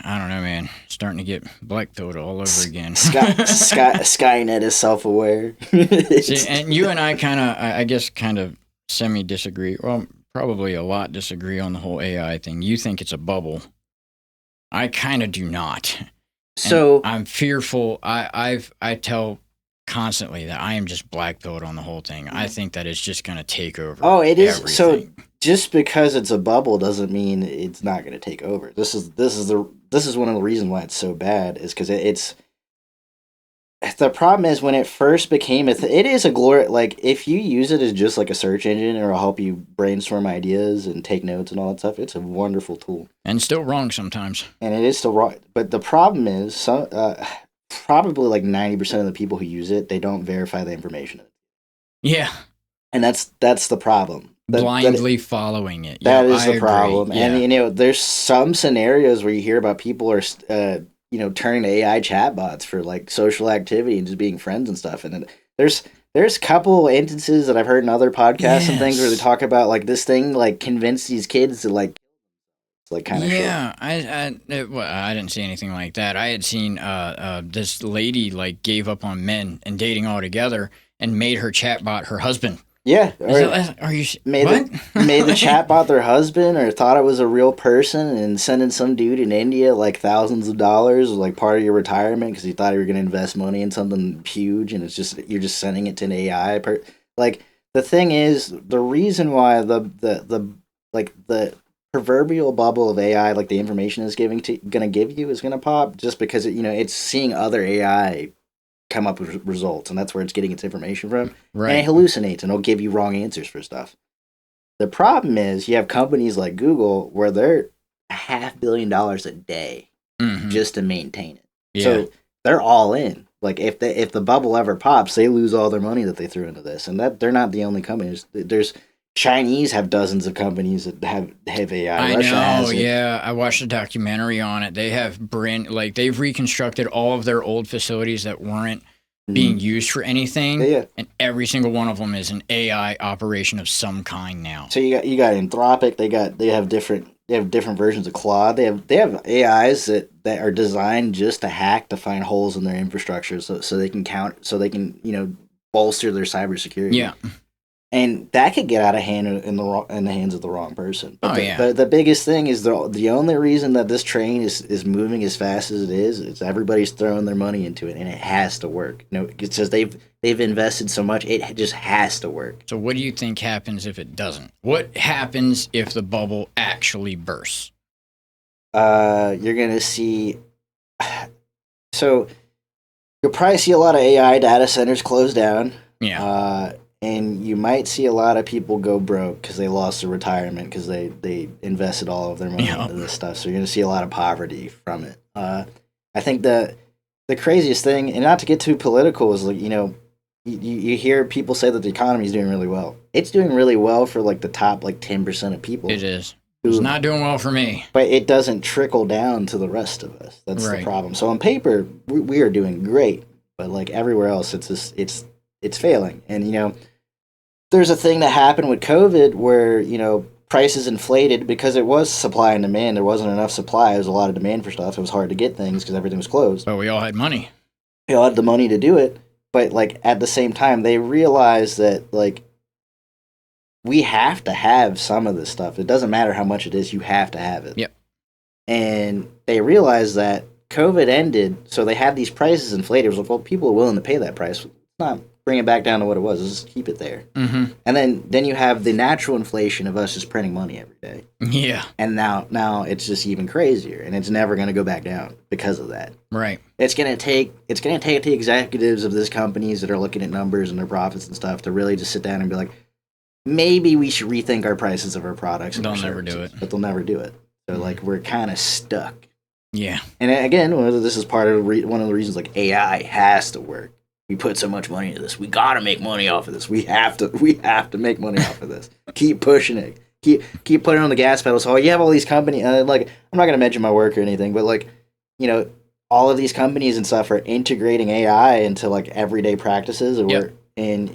I don't know, man. Starting to get black pilled all over again. Skynet is self-aware. See, and you and I I guess kind of semi-disagree. Well, probably a lot disagree on the whole AI thing. You think it's a bubble. I kind of do not. So and I'm fearful. I tell constantly that I am just black pilled on the whole thing. I think that it's just going to take over. Oh, it is. Everything. So just because it's a bubble doesn't mean it's not going to take over. This is one of the reasons why it's so bad is because it's. The problem is when it first became it is a glory. Like if you use it as just like a search engine or it'll help you brainstorm ideas and take notes and all that stuff, it's a wonderful tool. And still wrong sometimes. And it is still wrong. But the problem is, probably like 90% of the people who use it, they don't verify the information. Yeah. And that's the problem. Blindly following it. That is the problem. Yeah. And there's some scenarios where you hear about people are turning to AI chatbots for like social activity and just being friends and stuff. And there's a couple instances that I've heard in other podcasts and things where they talk about like this thing like convinced these kids to like kind of I didn't see anything like that. I had seen this lady like gave up on men and dating altogether and made her chatbot her husband. Yeah. Are you made the chatbot their husband or thought it was a real person and sending some dude in India like thousands of dollars like part of your retirement because he thought you were going to invest money in something huge and you're just sending it to an AI. Like the thing is the reason why the proverbial bubble of AI like the information is going to give you is going to pop just because it's seeing other AI come up with results, and that's where it's getting its information from. Right. And it hallucinates, and it'll give you wrong answers for stuff. The problem is you have companies like Google where they're $500 million a day just to maintain it. Yeah. So they're all in. Like if the bubble ever pops, they lose all their money that they threw into this, and that they're not the only companies. There's Chinese have dozens of companies that have AI. Russia has it. Yeah. I watched a documentary on it. They have they've reconstructed all of their old facilities that weren't being used for anything. Yeah. And every single one of them is an AI operation of some kind now. So you got Anthropic. They have different versions of Claude. They have AIs that are designed just to hack to find holes in their infrastructure so they can bolster their cybersecurity. Yeah. And that could get out of hand in the hands of the wrong person. But the biggest thing is the only reason that this train is moving as fast as it is everybody's throwing their money into it, and it has to work. It's just they've invested so much, it just has to work. So what do you think happens if it doesn't? What happens if the bubble actually bursts? You're gonna see. So you'll probably see a lot of AI data centers close down. Yeah. And you might see a lot of people go broke because they lost their retirement because they invested all of their money into this stuff. So you're going to see a lot of poverty from it. I think the craziest thing, and not to get too political, is like you hear people say that the economy is doing really well. It's doing really well for like the top like 10% of people. It is. It's not doing well for me. But it doesn't trickle down to the rest of us. That's the problem. So on paper, we are doing great, but like everywhere else, it's failing. And there's a thing that happened with COVID where prices inflated because it was supply and demand. There wasn't enough supply. There was a lot of demand for stuff. It was hard to get things because everything was closed. But we all had money. We all had the money to do it. But like at the same time, they realized that like we have to have some of this stuff. It doesn't matter how much it is. You have to have it. Yep. And they realized that COVID ended, so they had these prices inflated. It was like, well, people are willing to pay that price. Let's not bring it back down to what it was. Let's just keep it there. Mm-hmm. And then you have the natural inflation of us just printing money every day. Yeah. And now it's just even crazier, and it's never going to go back down because of that. Right. It's going to take the executives of these companies that are looking at numbers and their profits and stuff to really just sit down and be like, maybe we should rethink our prices of our products. They'll never do it. But they'll never do it. So like we're kind of stuck. Yeah. And again, this is part of one of the reasons like AI has to work. We put so much money into this. We got to make money off of this. We have to make money off of this. Keep pushing it. Keep putting on the gas pedal. So you have all these companies, like I'm not going to mention my work or anything, but like, all of these companies and stuff are integrating AI into like everyday practices and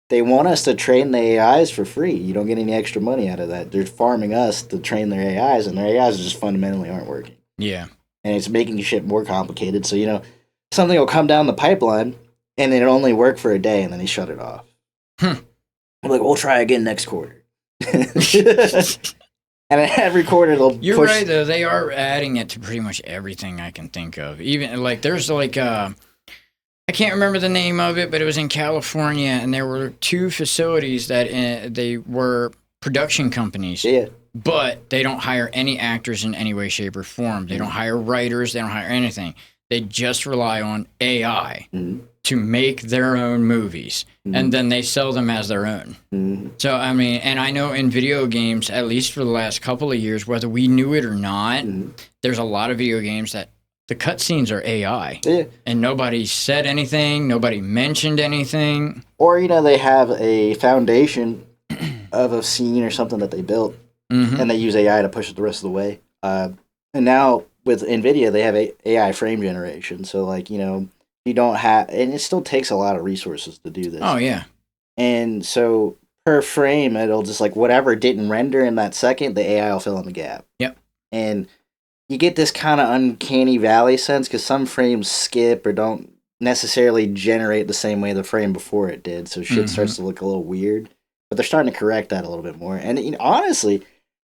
they want us to train the AIs for free. You don't get any extra money out of that. They're farming us to train their AIs, and their AIs just fundamentally aren't working. Yeah. And it's making shit more complicated. So, something will come down the pipeline and then it'll only work for a day and then they shut it off. I'm like, we'll try again next quarter. And every quarter they'll You're push. right, though. They are adding it to pretty much everything I can think of. Even, like, there's, like, I can't remember the name of it, but it was in California, and there were 2 facilities that they were production companies. Yeah. But they don't hire any actors in any way, shape, or form. They don't hire writers. They don't hire anything. They just rely on AI to make their own movies, and then they sell them as their own. So, I mean, and I know in video games, at least for the last couple of years, whether we knew it or not, there's a lot of video games that the cutscenes are AI. Yeah. And nobody said anything. Nobody mentioned anything. Or, they have a foundation of a scene or something that they built, and they use AI to push it the rest of the way. And now with NVIDIA, they have AI frame generation. So, like, you don't have, and it still takes a lot of resources to do this. Oh, yeah. And so per frame, it'll just like whatever didn't render in that second, the AI will fill in the gap. Yep. And you get this kind of uncanny valley sense because some frames skip or don't necessarily generate the same way the frame before it did. So shit starts to look a little weird. But they're starting to correct that a little bit more. And honestly,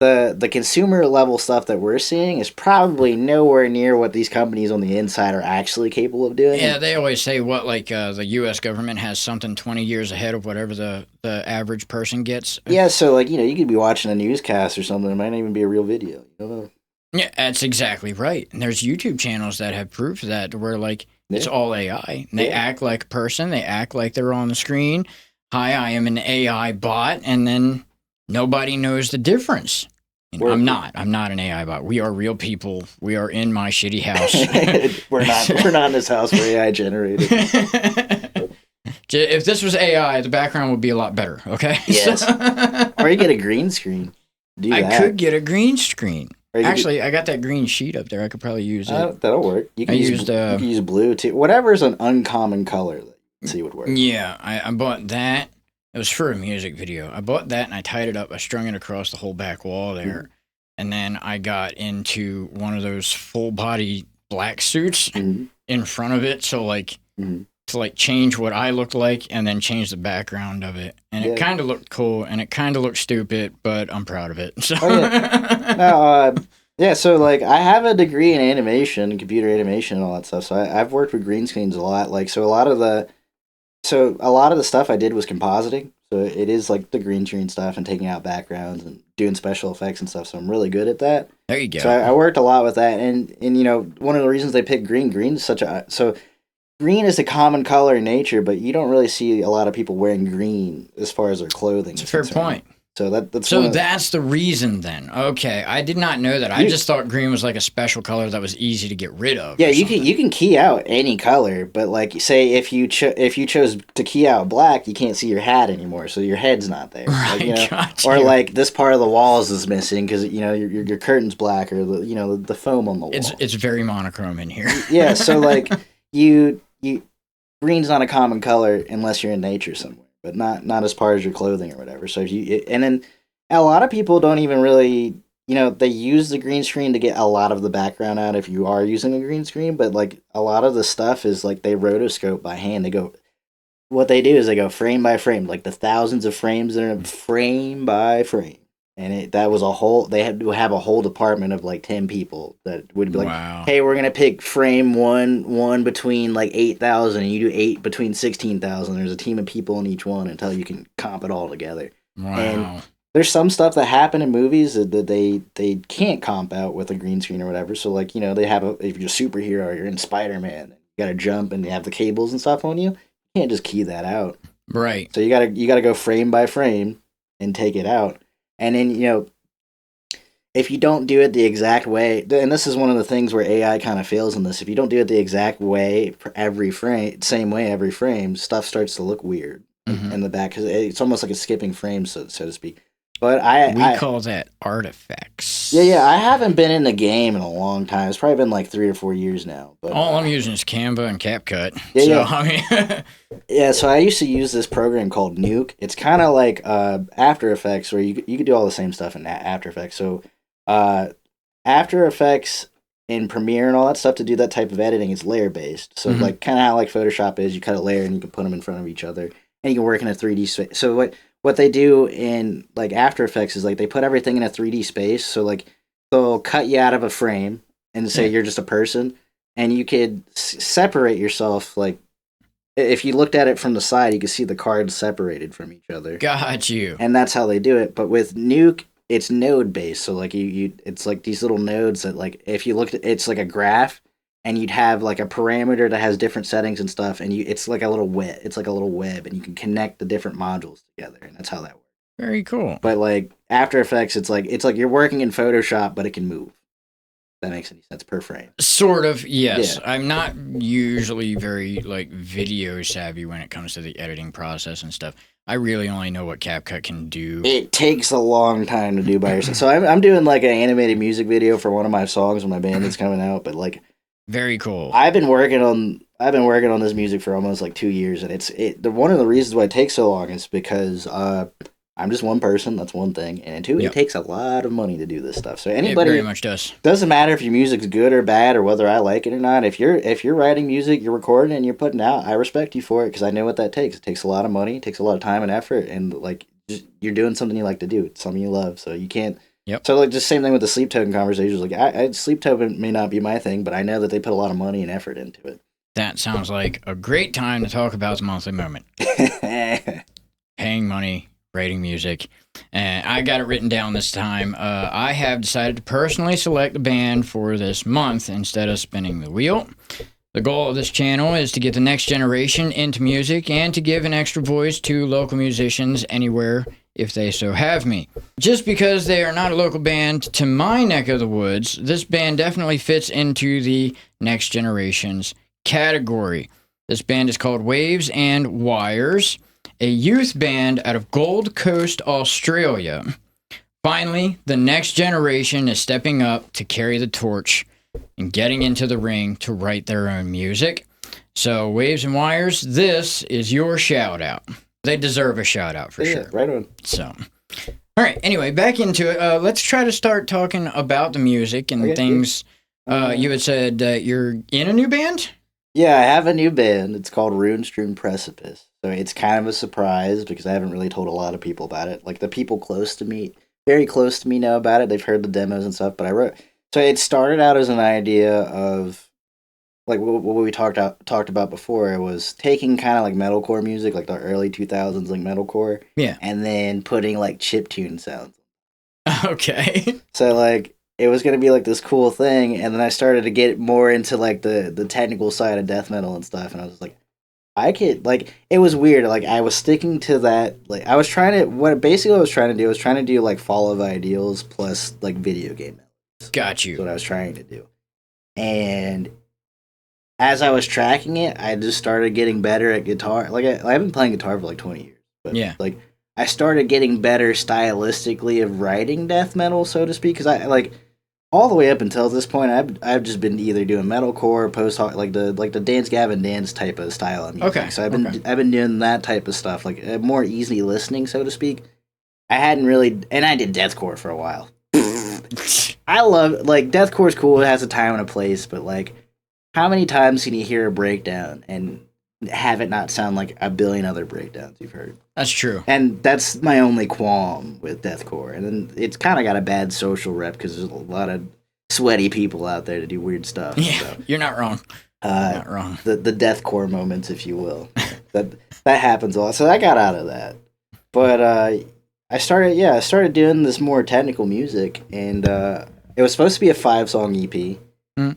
the consumer level stuff that we're seeing is probably nowhere near what these companies on the inside are actually capable of doing. Yeah, they always say the U.S. government has something 20 years ahead of whatever the average person gets. Yeah, so like, you could be watching a newscast or something. It might not even be a real video. You don't know. Yeah, that's exactly right. And there's YouTube channels that have proof of that where like it's all AI. And they act like a person. They act like they're on the screen. Hi, I am an AI bot. And then nobody knows the difference. I'm not an AI bot. We are real people. We are in my shitty house. We're not in this house. We're AI generated. If this was AI, the background would be a lot better. Okay. Yes. Or you get a green screen. I could get a green screen. Actually, I got that green sheet up there. I could probably use it. That'll work. You can use blue too. Whatever's an uncommon color that you see would work. Yeah, I bought that. It was for a music video. I bought that and I tied it up. I strung it across the whole back wall there. And then I got into one of those full body black suits in front of it. So like to like change what I looked like and then change the background of it. And it kind of looked cool and it kind of looked stupid, but I'm proud of it. So so like I have a degree in animation, computer animation and all that stuff. So I've worked with green screens a lot. Like a lot of the stuff I did was compositing. So it is like the green screen stuff and taking out backgrounds and doing special effects and stuff. So I'm really good at that. There you go. So I worked a lot with that. And one of the reasons they picked green is green is a common color in nature, but you don't really see a lot of people wearing green as far as their clothing. It's a fair point. So that's that's the reason then. Okay, I did not know that. I just thought green was like a special color that was easy to get rid of. Yeah, you can key out any color, but like say if you chose to key out black, you can't see your hat anymore, so your head's not there. Right, like, gotcha. Or like this part of the walls is missing because your curtain's black or the foam on the wall. It's very monochrome in here. Yeah, so like you green's not a common color unless you're in nature somewhere. But not as far as your clothing or whatever. So and then a lot of people don't even really, they use the green screen to get a lot of the background out if you are using a green screen. But like a lot of the stuff is like they rotoscope by hand. What they do is they go frame by frame, like the thousands of frames that are frame by frame. And they had to have a whole department of like 10 people that would be like, wow. Hey, we're going to pick frame one between like 8,000 and you do 8 between 16,000. There's a team of people in each one until you can comp it all together. Wow. And there's some stuff that happen in movies that they can't comp out with a green screen or whatever. So like, they have if you're a superhero or you're in Spider-Man, you got to jump and they have the cables and stuff on you. You can't just key that out. Right. So you got to go frame by frame and take it out. And then, if you don't do it the exact way, and this is one of the things where AI kind of fails in this, if you don't do it the exact way for every frame, same way every frame, stuff starts to look weird in the back because it's almost like a skipping frame, so to speak. But we call that artifacts. Yeah. I haven't been in the game in a long time. It's probably been like 3 or 4 years now. But all I'm using is Canva and CapCut. So I used to use this program called Nuke. It's kind of like After Effects, where you could do all the same stuff in After Effects. So After Effects in Premiere and all that stuff to do that type of editing, it's layer based. So like kind of how like Photoshop is, you cut a layer and you can put them in front of each other, and you can work in a 3D space. So what they do in like After Effects is like they put everything in a 3D space. So like they'll cut you out of a frame and say you're just a person, and you could separate yourself. Like if you looked at it from the side, you could see the cards separated from each other. Got you. And that's how they do it. But with Nuke, it's node based. So like it's like these little nodes that like if you looked at it's like a graph, and you'd have like a parameter that has different settings and stuff, and it's like a little web. It's like a little web, and you can connect the different modules together, and that's how that works. Very cool. But like After Effects, it's like you're working in Photoshop, but it can move. If that makes any sense per frame. Sort of, yes. Yeah. I'm not usually very like video savvy when it comes to the editing process and stuff. I really only know what CapCut can do. It takes a long time to do by yourself. So I'm doing like an animated music video for one of my songs with my band that's coming out, but like very cool. I've been working on this music for almost like 2 years, and one of the reasons why it takes so long is because I'm just one person. That's one thing, and two, it takes a lot of money to do this stuff. So anybody, it very much does. Doesn't matter if your music's good or bad or whether I like it or not. If you're writing music, you're recording, and you're putting out, I respect you for it because I know what that takes. It takes a lot of money, it takes a lot of time and effort, and like you're doing something you like to do. It's something you love, so you can't. Yep. So like just same thing with the Sleep Token conversations. Like I Sleep Token may not be my thing, but I know that they put a lot of money and effort into it. That sounds like a great time to talk about the monthly moment. Paying money, writing music. And I got it written down this time. I have decided to personally select the band for this month instead of spinning the wheel. The goal of this channel is to get the next generation into music and to give an extra voice to local musicians anywhere if they so have me. Just because they are not a local band to my neck of the woods, this band definitely fits into the next generation's category. This band is called Waves and Wires, a youth band out of Gold Coast, Australia. Finally, the next generation is stepping up to carry the torch and getting into the ring to write their own music. So, Waves and Wires, this is your shout out. They deserve a shout out for sure. Right on. So, all right. Anyway, back into it. Let's try to start talking about the music and things. You had said you're in a new band? Yeah, I have a new band. It's called Runestrewn Precipice. So it's kind of a surprise because I haven't really told a lot of people about it. Like the people close to me, very close to me, know about it. They've heard the demos and stuff. But I wrote. So it started out as an idea of like what we talked about before. It was taking kind of like metalcore music, like the early 2000s, like metalcore. Yeah. And then putting like chiptune sounds. Okay. So like it was gonna be like this cool thing, and then I started to get more into like the technical side of death metal and stuff, and I was like, I could like it was weird. Like I was sticking to that. Like I was trying to what I was trying to do like Fall of Ideals plus like video game melodies. Got you. That's what I was trying to do, and as I was tracking it, I just started getting better at guitar. Like I've been playing guitar for like 20 years, but like I started getting better stylistically of writing death metal, so to speak, because I like. All the way up until this point, I've just been either doing metalcore, post like the Dance Gavin Dance type of style of music. Okay. So I've been doing that type of stuff, like more easy listening, so to speak. I hadn't really, and I did deathcore for a while. I love like deathcore's cool. It has a time and a place, but like, how many times can you hear a breakdown and have it not sound like a billion other breakdowns you've heard? That's true. And that's my only qualm with deathcore. And then it's kind of got a bad social rep because there's a lot of sweaty people out there to do weird stuff. Yeah, so, you're not wrong. Not wrong. The deathcore moments, if you will. that happens a lot. So I got out of that. But I started doing this more technical music. And it was supposed to be a 5-song EP.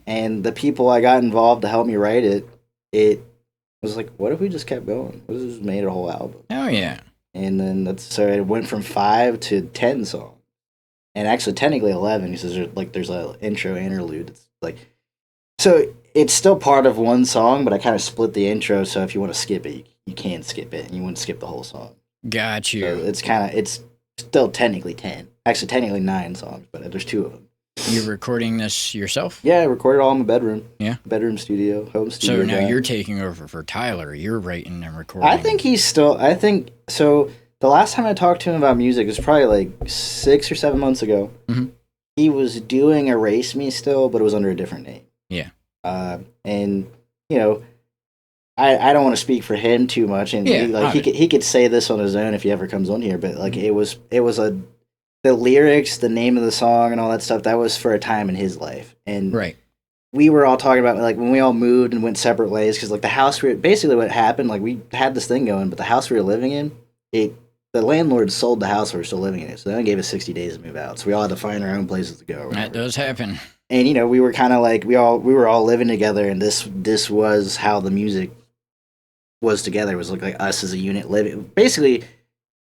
And the people I got involved to help me write it was like, what if we just kept going? What if we just made a whole album? Oh, yeah. And then so it went from 5 to 10 songs. And actually, technically 11, because there's an intro interlude. It's like, so it's still part of one song, but I kind of split the intro, so if you want to skip it, you can skip it, and you wouldn't skip the whole song. Got you. So it's still technically 10. Actually, technically 9 songs, but there's 2 of them. You're recording this yourself? Yeah, I recorded all in my bedroom. Yeah. Bedroom studio, home studio. So now you're taking over for Tyler. You're writing and recording. I think so. The last time I talked to him about music was probably like 6 or 7 months ago. Mm-hmm. he was doing Erase Me still, but it was under a different name. Yeah. And you know, I don't want to speak for him too much, and he could say this on his own if he ever comes on here. But like it was the lyrics, the name of the song, and all that stuff. That was for a time in his life, and right. We were all talking about like when we all moved and went separate ways because like the house basically what happened, like we had this thing going, but the house we were living in, the landlord sold the house we were still living in it, so they only gave us 60 days to move out. So we all had to find our own places to go. That does happen. And you know, we were kind of like we were all living together, and this was how the music was together. It was like us as a unit living. Basically,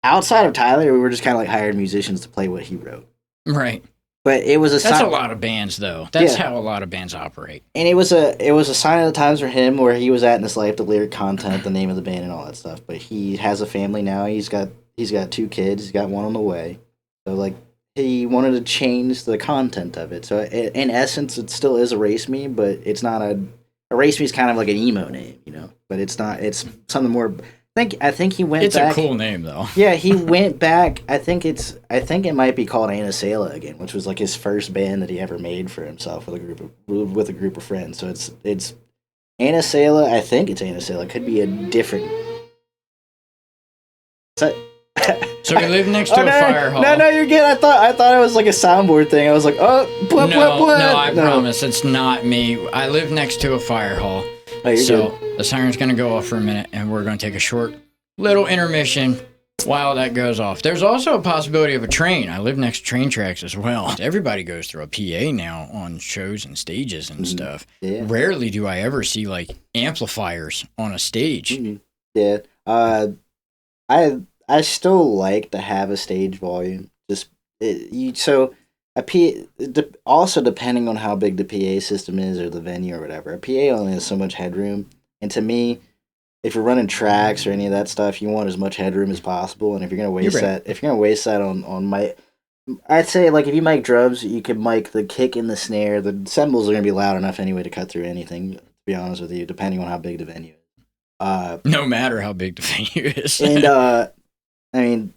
outside of Tyler, we were just kind of like hired musicians to play what he wrote. Right. But it was that's a lot of bands, though. That's how a lot of bands operate. And it was a sign of the times for him where he was at in his life, the lyric content, the name of the band, and all that stuff. But he has a family now. He's got 2 kids. He's got one on the way. So like he wanted to change the content of it. So in essence, it still is Erase Me, but it's not Erase Me is kind of like an emo name, you know. But it's not. It's something more. I think he went back. It's a cool name, though. Yeah, he went back. I think it might be called Anasela again, which was like his first band that he ever made for himself with a group of friends. So it's Anasela. I think it's Anasela. It could be a different. So we live next to a fire hall. No, you're good. I thought it was like a soundboard thing. I was like, oh, what? No, I promise it's not me. I live next to a fire hall. Oh, so good. The siren's going to go off for a minute, and we're going to take a short little intermission while that goes off. There's also a possibility of a train. I live next to train tracks as well. Everybody goes through a PA now on shows and stages and stuff. Yeah. Rarely do I ever see like amplifiers on a stage. Mm-hmm. Yeah. I still like to have a stage volume. Also depending on how big the PA system is or the venue or whatever, a PA only has so much headroom. And to me, if you're running tracks or any of that stuff, you want as much headroom as possible. And if you're gonna waste that on mic, I'd say like if you mic drums, you could mic the kick and the snare. The cymbals are gonna be loud enough anyway to cut through anything. To be honest with you, depending on how big the venue is. No matter how big the venue is. And I mean,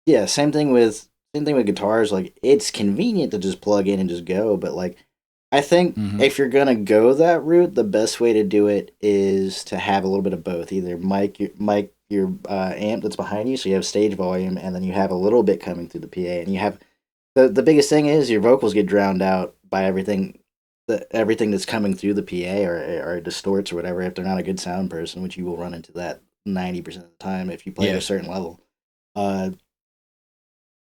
yeah, same thing with guitars. Like it's convenient to just plug in and just go, but like I think if you're gonna go that route, the best way to do it is to have a little bit of both. Either mic your amp that's behind you, so you have stage volume, and then you have a little bit coming through the PA, and you have the biggest thing is your vocals get drowned out by everything that's coming through the PA or distorts or whatever. If they're not a good sound person, which you will run into that 90% of the time if you play at a certain level.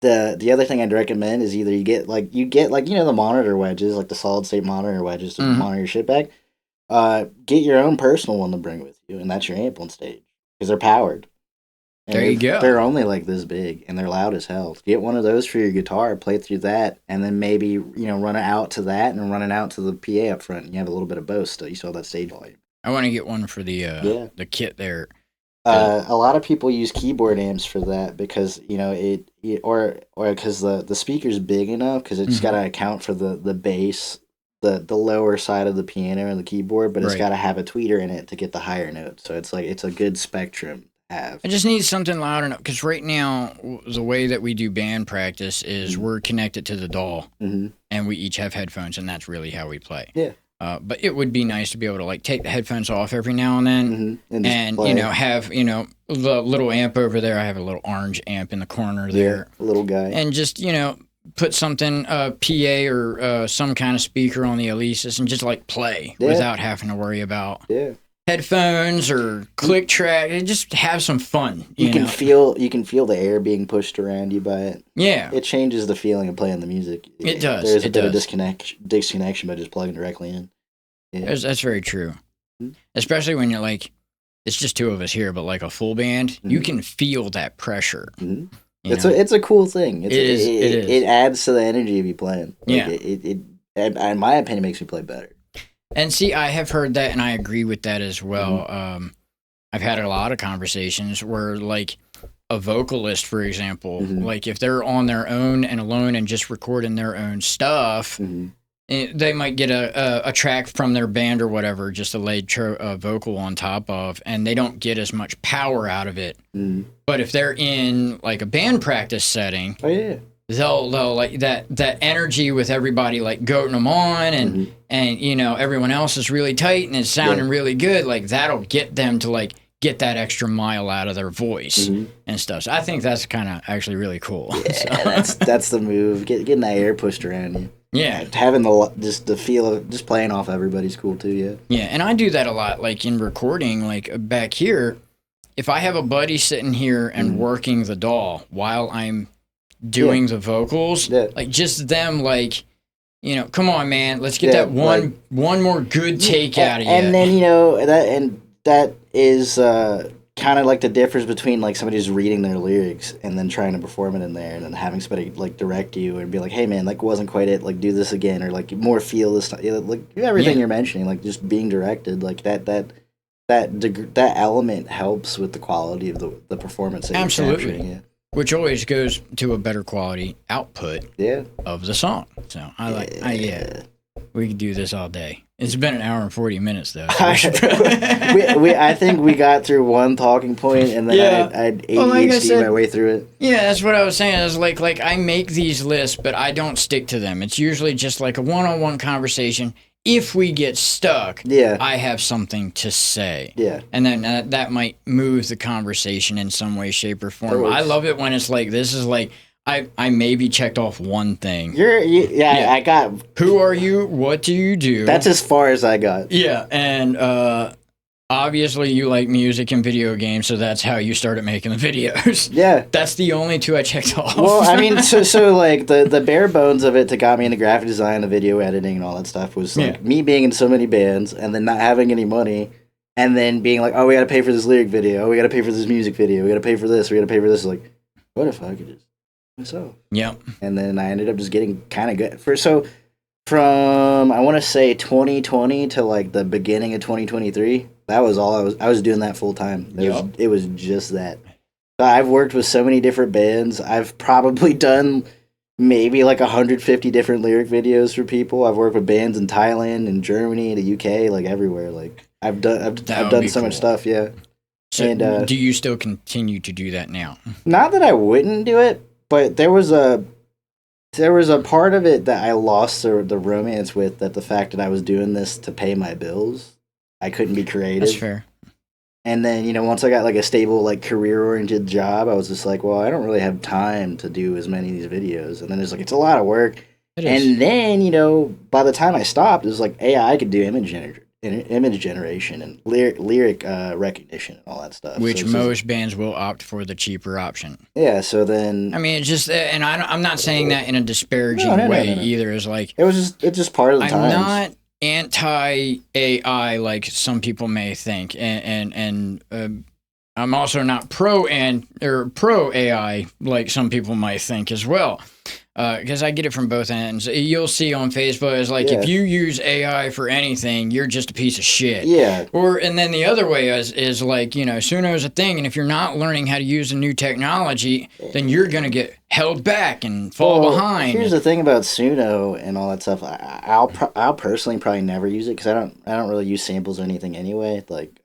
The other thing I'd recommend is either you get the monitor wedges, like the solid state monitor wedges to monitor your shit back. Get your own personal one to bring with you, and that's your amp on stage because they're powered. And there you go. They're only like this big and they're loud as hell. Get one of those for your guitar, play through that, and then maybe run it out to that and run it out to the PA up front. And you have a little bit of both. Still, you still have that stage volume. I want to get one for the kit there. A lot of people use keyboard amps for that because because the speaker's big enough because it's got to account for the bass, the lower side of the piano and the keyboard, but it's got to have a tweeter in it to get the higher notes. So it's like it's a good spectrum to have. I just need something loud enough because right now the way that we do band practice is we're connected to the DAW and we each have headphones, and that's really how we play. Yeah. But it would be nice to be able to like take the headphones off every now and then, and have the little amp over there. I have a little orange amp in the corner there, a little guy, and just put something PA or some kind of speaker on the Alesis and just like play without having to worry about headphones or click track, and just have some fun. You can feel the air being pushed around you by it. Yeah, it changes the feeling of playing the music. It does. There's a bit of disconnection by just plugging directly in. Yeah. That's very true. Especially when you're like, it's just two of us here, but like a full band, you can feel that pressure. It's a cool thing. It is. It adds to the energy of you playing. It in my opinion makes me play better. And see, I have heard that, and I agree with that as well. I've had a lot of conversations where, like, a vocalist, for example, like if they're on their own and alone and just recording their own stuff, they might get a track from their band or whatever, just a laid vocal on top of, and they don't get as much power out of it. But if they're in, like, a band practice setting, they'll like that energy with everybody like goating them on, and you know, everyone else is really tight and it's sounding really good. Like that'll get them to like get that extra mile out of their voice and stuff. So I think that's kind of actually really cool. Yeah, that's the move. Getting that air pushed around you. Yeah, having the feel of just playing off everybody's cool too. Yeah, and I do that a lot. Like in recording, like back here, if I have a buddy sitting here and working the DAW while I'm doing the vocals, like just them, like, you know, come on, man, let's get that one more good take out of you. And then, you know, that is kind of like the difference between like somebody just reading their lyrics and then trying to perform it in there, and then having somebody like direct you and be like, hey man, like wasn't quite it, like do this again, or like more feel this time. Like everything you're mentioning, like just being directed, like that element helps with the quality of the performance that Absolutely. You're capturing. Which always goes to a better quality output of the song. So we could do this all day. It's been an hour and 40 minutes though. So I think we got through one talking point, and then I ADHD my way through it. Yeah, that's what I was saying. Is like I make these lists, but I don't stick to them. It's usually just like a one-on-one conversation. If we get stuck, I have something to say. Yeah. And then that might move the conversation in some way, shape, or form. I love it when it's like, this is like, I maybe checked off one thing. I got... Who are you? What do you do? That's as far as I got. Yeah, and obviously you like music and video games, so that's how you started making the videos. Yeah. That's the only two I checked off. Well, I mean, so like the bare bones of it that got me into graphic design, the video editing and all that stuff was like me being in so many bands and then not having any money, and then being like, oh, we got to pay for this lyric video, we got to pay for this music video, we got to pay for this, we got to pay for this. Like, what if I could just myself? Yep. And then I ended up just getting kind of good from I want to say 2020 to like the beginning of 2023. That was all I was doing that full time. It was just that. So I've worked with so many different bands. I've probably done maybe like 150 different lyric videos for people. I've worked with bands in Thailand and Germany, the UK, like everywhere. Like I've done so much stuff. Yeah. So and, do you still continue to do that now? Not that I wouldn't do it, but there was a part of it that I lost the romance with, that the fact that I was doing this to pay my bills, I couldn't be creative. That's fair. And then, you know, once I got like a stable, like career-oriented job, I was just like, well, I don't really have time to do as many of these videos. And then it's like, it's a lot of work. And then, you know, by the time I stopped, it was like AI could do image generation and lyric recognition and all that stuff. Which most bands will opt for the cheaper option. Yeah, so then... I mean, it's just... And I'm not saying that in a disparaging way either. It's like... It's just part of the times. I'm not anti-AI like some people may think. And I'm also not pro AI like some people might think as well. Because I get it from both ends. You'll see on Facebook, it's like, if you use AI for anything, you're just a piece of shit. Yeah. And then the other way is like, you know, Suno is a thing, and if you're not learning how to use a new technology, then you're going to get held back and fall behind. Here's the thing about Suno and all that stuff. I'll personally probably never use it because I don't really use samples or anything anyway. Like,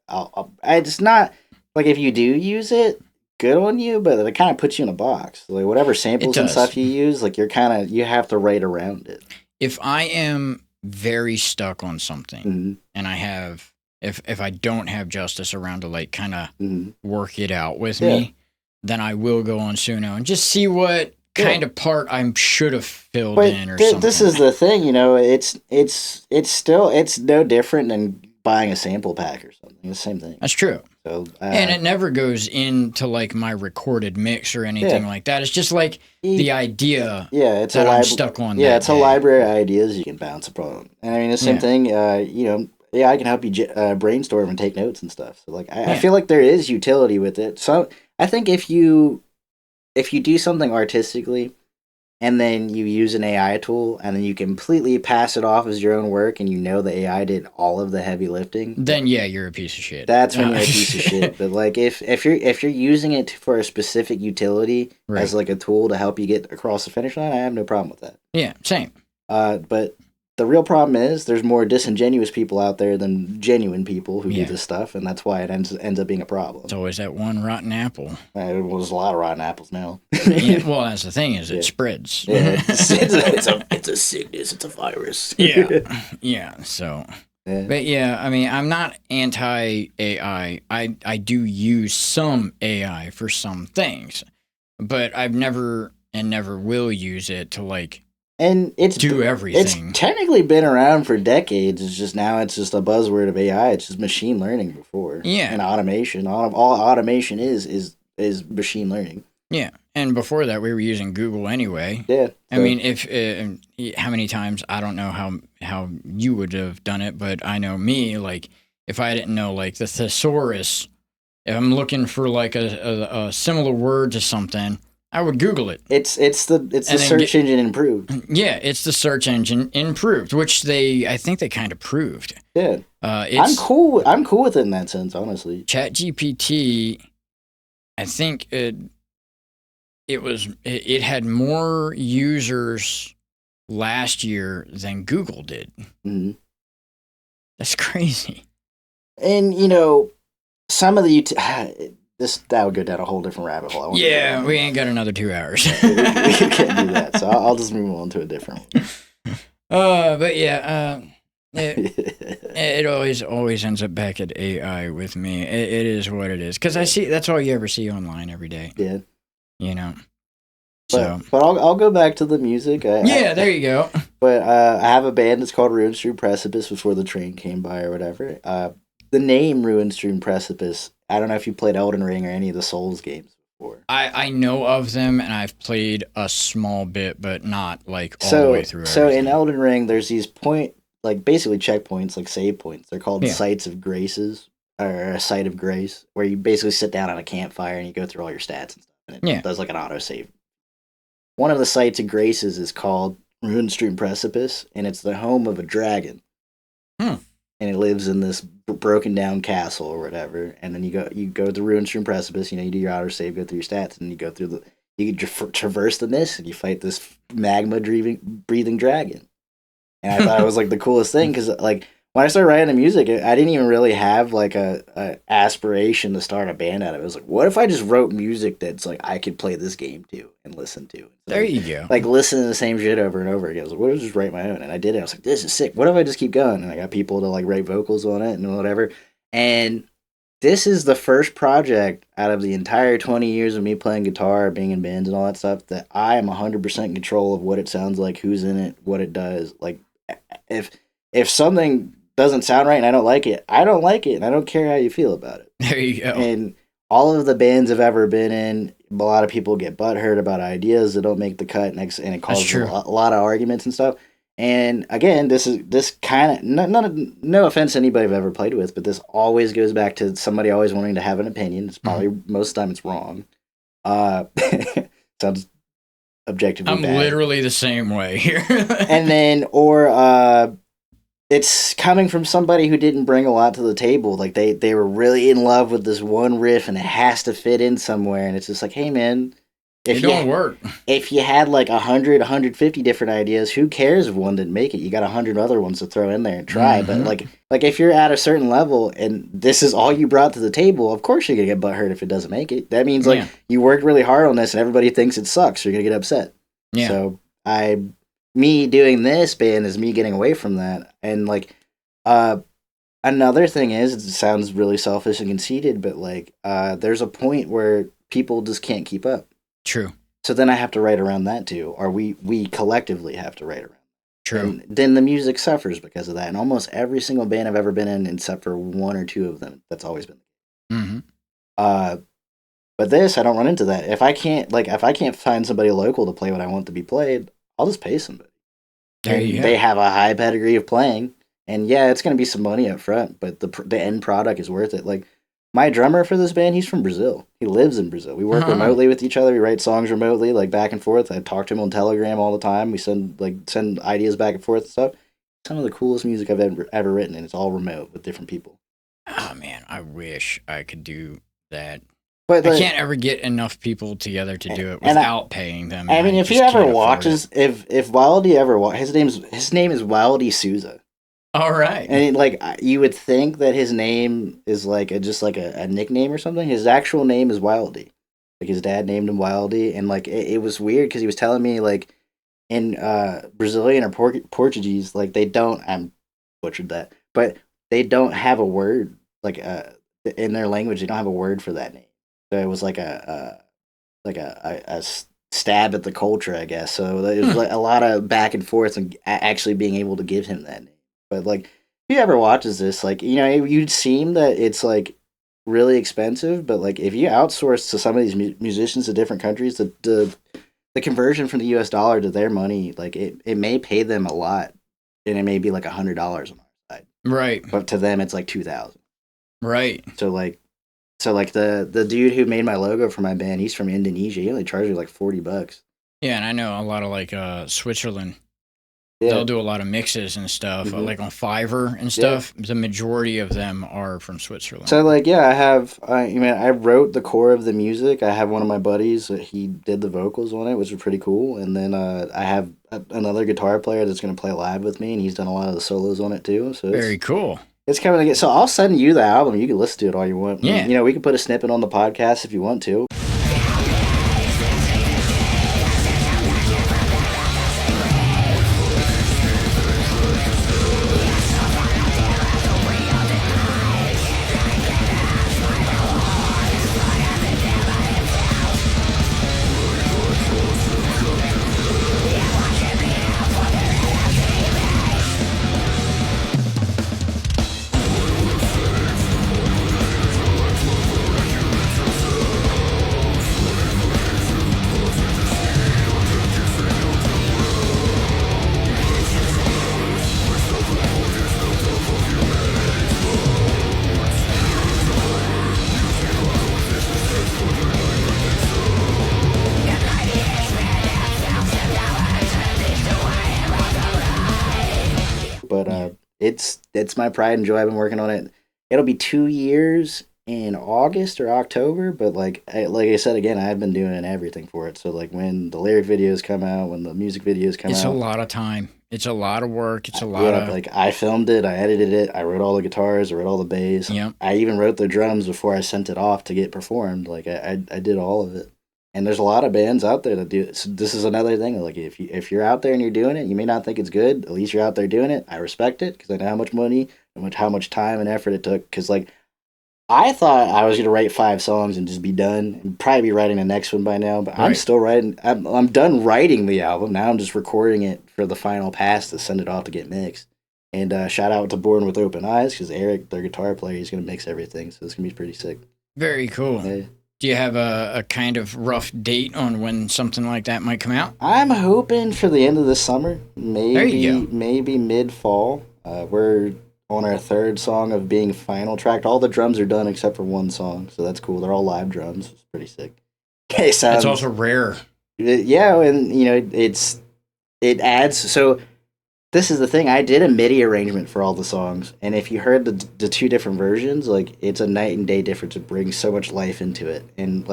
it's not, like, if you do use it, good on you, but it kind of puts you in a box. Like whatever samples and stuff you use, like you have to write around it. If I am very stuck on something and I have, if I don't have Justice around to like kind of work it out with me, then I will go on Suno and just see what kind of part I should have filled in or something. This is the thing, you know, it's no different than buying a sample pack or something. It's the same thing. That's true. So, and it never goes into like my recorded mix or anything like that. It's just like the idea that I'm stuck on. Yeah, it's a library of ideas you can bounce upon. And I mean, the same thing, you know, I can help you brainstorm and take notes and stuff. So like, I feel like there is utility with it. So I think if you do something artistically, and then you use an AI tool, and then you completely pass it off as your own work, and you know the AI did all of the heavy lifting. Then you're a piece of shit. That's when you're a piece of shit. But like if you're using it for a specific utility as like a tool to help you get across the finish line, I have no problem with that. Yeah, same. But the real problem is there's more disingenuous people out there than genuine people who do this stuff, and that's why it ends up being a problem. It's always that one rotten apple. There's a lot of rotten apples now. Well, that's the thing is it spreads. Yeah, it's a sickness. It's a virus. Yeah. So. Yeah. But yeah, I mean, I'm not anti-AI. I do use some AI for some things, but I've never and never will use it to do everything. It's technically been around for decades. It's just now it's just a buzzword of AI. It's just machine learning before. Yeah. And automation. All automation is machine learning. Yeah. And before that, we were using Google anyway. Yeah. I mean, if how many times, I don't know how you would have done it, but I know me, like, if I didn't know, like, the thesaurus, if I'm looking for, like, a similar word to something, I would Google it. It's the search engine improved. Yeah, it's the search engine improved, which I think they kind of proved. Yeah. I'm cool with it in that sense, honestly. ChatGPT, I think it had more users last year than Google did. Mm-hmm. That's crazy. And some of the that would go down a whole different rabbit hole. We ain't got another 2 hours. we can't do that, so I'll just move on to a different one. But yeah, it always ends up back at AI with me. It is what it is, because I see that's all you ever see online every day. Yeah. So, but I'll go back to the music. There you go. But I have a band that's called Ruined Strewn Precipice before the train came by or whatever. The name Ruined Strewn Precipice, I don't know if you played Elden Ring or any of the Souls games before. I know of them, and I've played a small bit, but not like all the way through. So in Elden Ring, there's these basically checkpoints, like save points. They're called sites of graces, or a site of grace, where you basically sit down on a campfire and you go through all your stats and stuff, and it does like an autosave. One of the sites of graces is called Ruined Strewn Precipice, and it's the home of a dragon. And it lives in this broken down castle or whatever. And then you go to Ruined Strewn Precipice. You do your autosave, go through your stats, and you go through you traverse the mist, and you fight this magma breathing dragon. And I thought it was like the coolest thing, because like when I started writing the music, I didn't even really have like a aspiration to start a band out of it. It was like, what if I just wrote music that's like I could play this game to and listen to? There you go. Like listen to the same shit over and over again. I was like, what if I just write my own? And I did it. I was like, this is sick. What if I just keep going? And I got people to like write vocals on it and whatever. And this is the first project out of the entire 20 years of me playing guitar, being in bands and all that stuff, that I am 100% in control of what it sounds like, who's in it, what it does. Like if something doesn't sound right and I don't like it, I don't like it, and I don't care how you feel about it. There you go. And all of the bands I've ever been in, a lot of people get butthurt about ideas that don't make the cut, and it causes a lot of arguments and stuff. And again, this kind of no offense to anybody I've ever played with, but this always goes back to somebody always wanting to have an opinion. It's probably most of the time it's wrong. Sounds objectively I'm bad. Literally the same way here. And then it's coming from somebody who didn't bring a lot to the table. Like they were really in love with this one riff, and it has to fit in somewhere. And it's just like, hey man, it don't work. If you had like 100, 150 different ideas, who cares if one didn't make it? You got 100 other ones to throw in there and try. Mm-hmm. But like if you're at a certain level and this is all you brought to the table, of course you're gonna get butthurt if it doesn't make it. That means like you worked really hard on this and everybody thinks it sucks. So you're gonna get upset. Yeah. So me doing this band is me getting away from that. And like another thing is, it sounds really selfish and conceited, but like there's a point where people just can't keep up. True. So then I have to write around that too, or we collectively have to write around. True. And then the music suffers because of that. And almost every single band I've ever been in, except for one or two of them, that's always been. Mm-hmm. But this, I don't run into that. If I can't find somebody local to play what I want to be played, I'll just pay somebody. They have a high pedigree of playing, and yeah, it's going to be some money up front, but the end product is worth it. Like my drummer for this band, he's from Brazil. He lives in Brazil. We work remotely with each other. We write songs remotely, like back and forth. I talk to him on Telegram all the time. We send ideas back and forth and stuff. Some of the coolest music I've ever written, and it's all remote with different people. Oh man, I wish I could do that. But I can't ever get enough people together to do it without paying them. I mean, if he ever watches, if Wildy ever his name is Wildy Souza. All right. And like you would think that his name is like just like a nickname or something. His actual name is Wildy. Like his dad named him Wildy, and like it was weird because he was telling me like in Brazilian or Portuguese, like they don't. I'm butchered that, but they don't have a word like in their language. They don't have a word for that name. So it was like a stab at the culture, I guess. So there was like a lot of back and forth and actually being able to give him that name. But like, if he ever watches this, like, you know, you'd seem that it's like really expensive, but like if you outsource to some of these musicians to different countries, the conversion from the US dollar to their money, like it may pay them a lot, and it may be like $100 on our side, right? But to them, it's like 2,000, right? So like the dude who made my logo for my band, he's from Indonesia. He only charged me like $40. Yeah, and I know a lot of like Switzerland. Yeah. They'll do a lot of mixes and stuff, like on Fiverr and stuff. Yeah. The majority of them are from Switzerland. So, like, yeah, I wrote the core of the music. I have one of my buddies, he did the vocals on it, which was pretty cool. And then I have another guitar player that's going to play live with me, and he's done a lot of the solos on it, too. So very cool. It's coming to get, so I'll send you the album. You can listen to it all you want. Yeah. You know, we can put a snippet on the podcast if you want to. But it's my pride and joy. I've been working on it. It'll be 2 years in August or October, but like I said again, I've been doing everything for it. So like when the lyric videos come out, when the music videos come out, it's a lot of time. It's a lot of work. It's a lot of like I filmed it, I edited it, I wrote all the guitars, I wrote all the bass. Yep. I even wrote the drums before I sent it off to get performed. Like I did all of it. And there's a lot of bands out there that do it. So this is another thing. Like if you're out there and you're doing it, you may not think it's good. At least you're out there doing it. I respect it because I know how much money and how much time and effort it took. Because like I thought I was gonna write 5 songs and just be done and probably be writing the next one by now. But right. I'm still writing. I'm done writing the album. Now I'm just recording it for the final pass to send it off to get mixed. And shout out to Born with Open Eyes because Eric, their guitar player, he's gonna mix everything. So it's gonna be pretty sick. Very cool. Yeah. Do you have a kind of rough date on when something like that might come out? I'm hoping for the end of the summer, maybe mid-fall. We're on our 3rd song of being final tracked. All the drums are done except for one song, so that's cool. They're all live drums. It's pretty sick. Okay, so it's also rare. Yeah, and you know it adds. So this is the thing. I did a MIDI arrangement for all the songs, and if you heard the 2 different versions, like it's a night and day difference. It brings so much life into it, and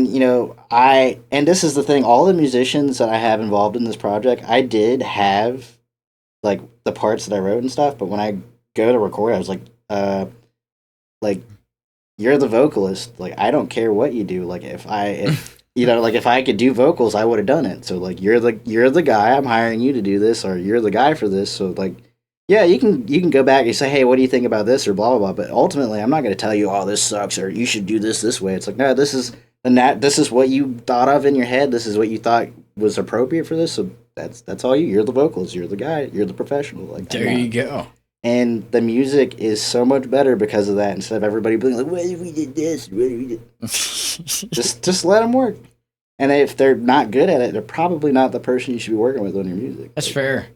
you know, and this is the thing. All the musicians that I have involved in this project, I did have like the parts that I wrote and stuff, but when I go to record, I was like you're the vocalist. Like I don't care what you do. Like if you know, like if I could do vocals, I would have done it. So like you're the guy. I'm hiring you to do this, or you're the guy for this. So like, yeah, you can go back and say, hey, what do you think about this, or blah blah blah. But ultimately, I'm not going to tell you, oh, this sucks, or you should do this way. It's like, no, this is what you thought of in your head. This is what you thought was appropriate for this. So that's all you. You're the vocals. You're the guy. You're the professional. Like there you go. And the music is so much better because of that. Instead of everybody being like, "What if we did this? What if we did?" just let them work. And if they're not good at it, they're probably not the person you should be working with on your music. That's fair.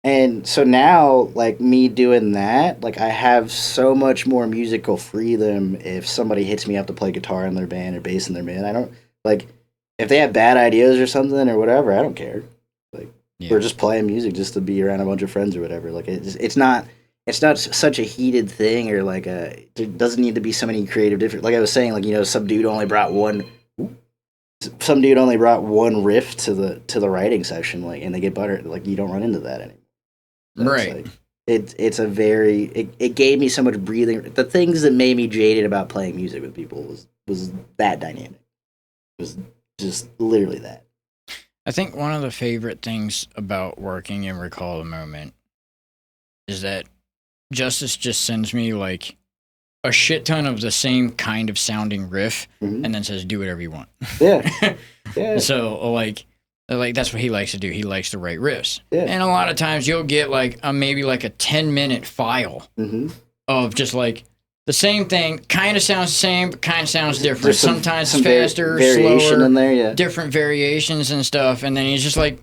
And so now, like me doing that, like I have so much more musical freedom. If somebody hits me up to play guitar in their band or bass in their band, I don't like if they have bad ideas or something or whatever. I don't care. Like we're just playing music just to be around a bunch of friends or whatever. Like it's not it's not such a heated thing, or like there doesn't need to be so many creative different. Like I was saying, like some dude only brought one riff to the writing session, like, and they get butter. Like you don't run into that anymore. Right. Like, it's a very it gave me so much breathing. The things that made me jaded about playing music with people was that dynamic. It was just literally that. I think one of the favorite things about working in Recall the Moment is that Justice just sends me like a shit ton of the same kind of sounding riff, and then says, "Do whatever you want." Yeah, yeah. So like that's what he likes to do. He likes to write riffs, and a lot of times you'll get like maybe like a 10-minute file of just like the same thing. Kind of sounds the same, but kind of sounds different. Sometimes it's faster, slower, in there, different variations and stuff. And then he's just like,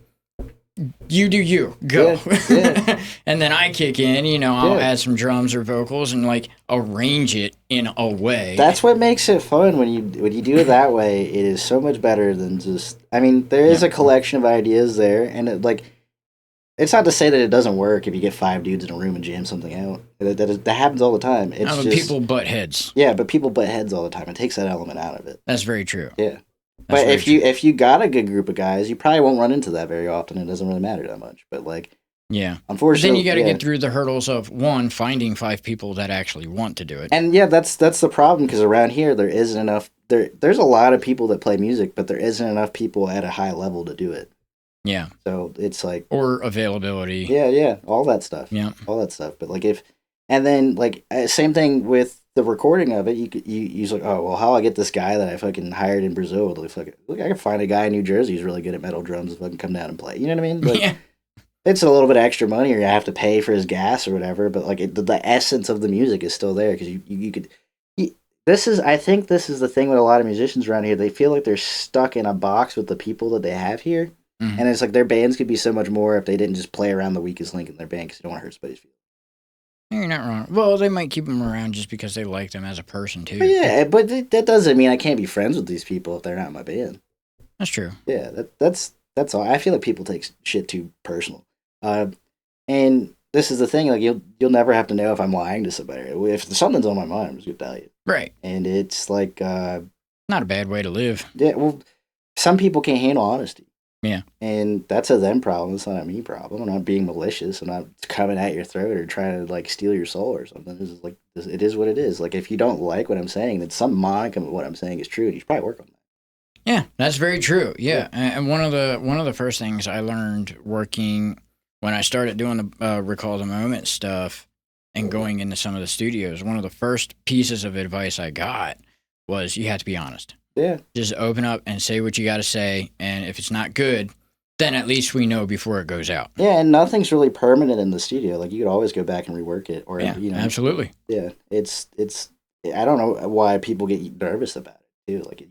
"You do you, go." Yeah. And then I kick in, I'll add some drums or vocals and like arrange it in a way. That's what makes it fun when you do it that way. It is so much better than just. I mean, there is a collection of ideas there, and it's not to say that it doesn't work if you get 5 dudes in a room and jam something out. That happens all the time. It's but just, people butt heads. Yeah, but people butt heads all the time. It takes that element out of it. That's very true. Yeah. But if you got a good group of guys, you probably won't run into that very often. It doesn't really matter that much. But unfortunately, but then you got to get through the hurdles of finding 5 people that actually want to do it. And that's the problem, because around here there isn't enough. There's a lot of people that play music, but there isn't enough people at a high level to do it. Yeah. So it's like, or availability. Yeah, all that stuff. Yeah, all that stuff. But same thing with the recording of it. You like, oh well, how I get this guy that I fucking hired in Brazil to look, I can find a guy in New Jersey who's really good at metal drums and fucking come down and play. You know what I mean? Like, yeah. It's a little bit extra money, or you have to pay for his gas or whatever. But the essence of the music is still there, because you could. I think this is the thing with a lot of musicians around here. They feel like they're stuck in a box with the people that they have here. And it's like their bands could be so much more if they didn't just play around the weakest link in their band, because you don't want to hurt somebody's feelings. You're not wrong. Well, they might keep them around just because they like them as a person, too. But that doesn't mean I can't be friends with these people if they're not in my band. That's true. Yeah, that's all. I feel like people take shit too personal. And this is the thing, like you'll never have to know if I'm lying to somebody. If something's on my mind, I'm just gonna tell you. Right. And it's like not a bad way to live. Yeah, well, some people can't handle honesty. Yeah. And that's a them problem. It's not a me problem. I'm not being malicious. I'm not coming at your throat or trying to like steal your soul or something. This is it is what it is. Like, if you don't like what I'm saying, then some modicum of what I'm saying is true, and you should probably work on that. Yeah, that's very true. Yeah. And one of the first things I learned working when I started doing the Recall the Moment stuff and going into some of the studios, one of the first pieces of advice I got was you have to be honest. Yeah. Just open up and say what you got to say. And if it's not good, then at least we know before it goes out. Yeah, and nothing's really permanent in the studio. Like, you could always go back and rework it. Or, absolutely. Yeah, it's. I don't know why people get nervous about it, too. Like, you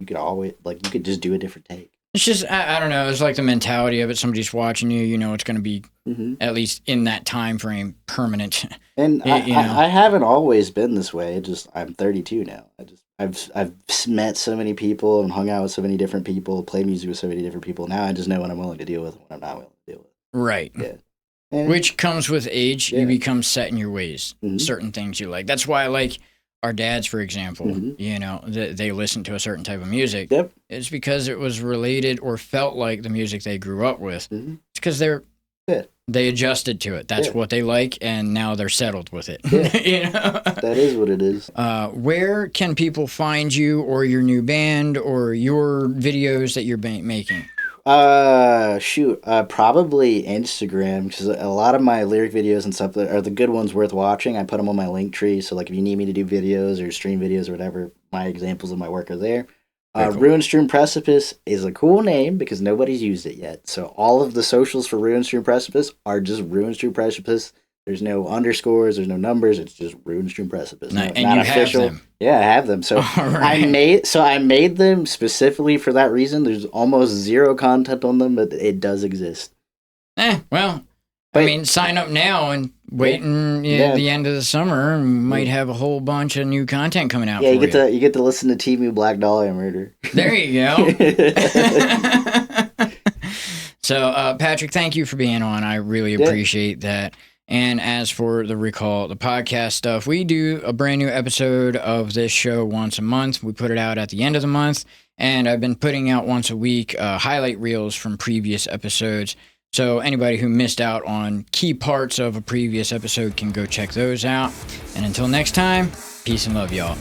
could just do a different take. It's just, I don't know. It's like the mentality of it. Somebody's watching you. You know it's going to be, at least in that time frame, permanent. And I haven't always been this way. I'm 32 now. I've met so many people and hung out with so many different people, played music with so many different people. Now I just know what I'm willing to deal with and what I'm not willing to deal with. Right. Yeah. And, which comes with age. You become set in your ways. Certain things you like. That's why, like, our dads, for example, they listen to a certain type of music. Yep. It's because it was related or felt like the music they grew up with. It's because they adjusted to it. That's what they like, and now they're settled with it. Yeah. That is what it is. Where can people find you or your new band or your videos that you're making? Probably Instagram, because a lot of my lyric videos and stuff that are the good ones worth watching, I put them on my link tree. So, like, if you need me to do videos or stream videos or whatever, my examples of my work are there. Cool. Ruinstream Precipice is a cool name because nobody's used it yet. So all of the socials for Ruinstream Precipice are just Ruinstream Precipice. There's no underscores, there's no numbers. It's just Ruinstream Precipice. And you official. Have them. Yeah, I have them. So right. I made them specifically for that reason. There's almost zero content on them, but it does exist. Well, I mean, sign up now and wait at the end of the summer, and might have a whole bunch of new content coming out. Yeah, you get to listen to Timu Black Dahlia Murder. There you go. So, Patrick, thank you for being on. I really appreciate that. And as for the Recall the podcast stuff, we do a brand new episode of this show once a month. We put it out at the end of the month, and I've been putting out once a week highlight reels from previous episodes. So anybody who missed out on key parts of a previous episode can go check those out. And until next time, peace and love, y'all.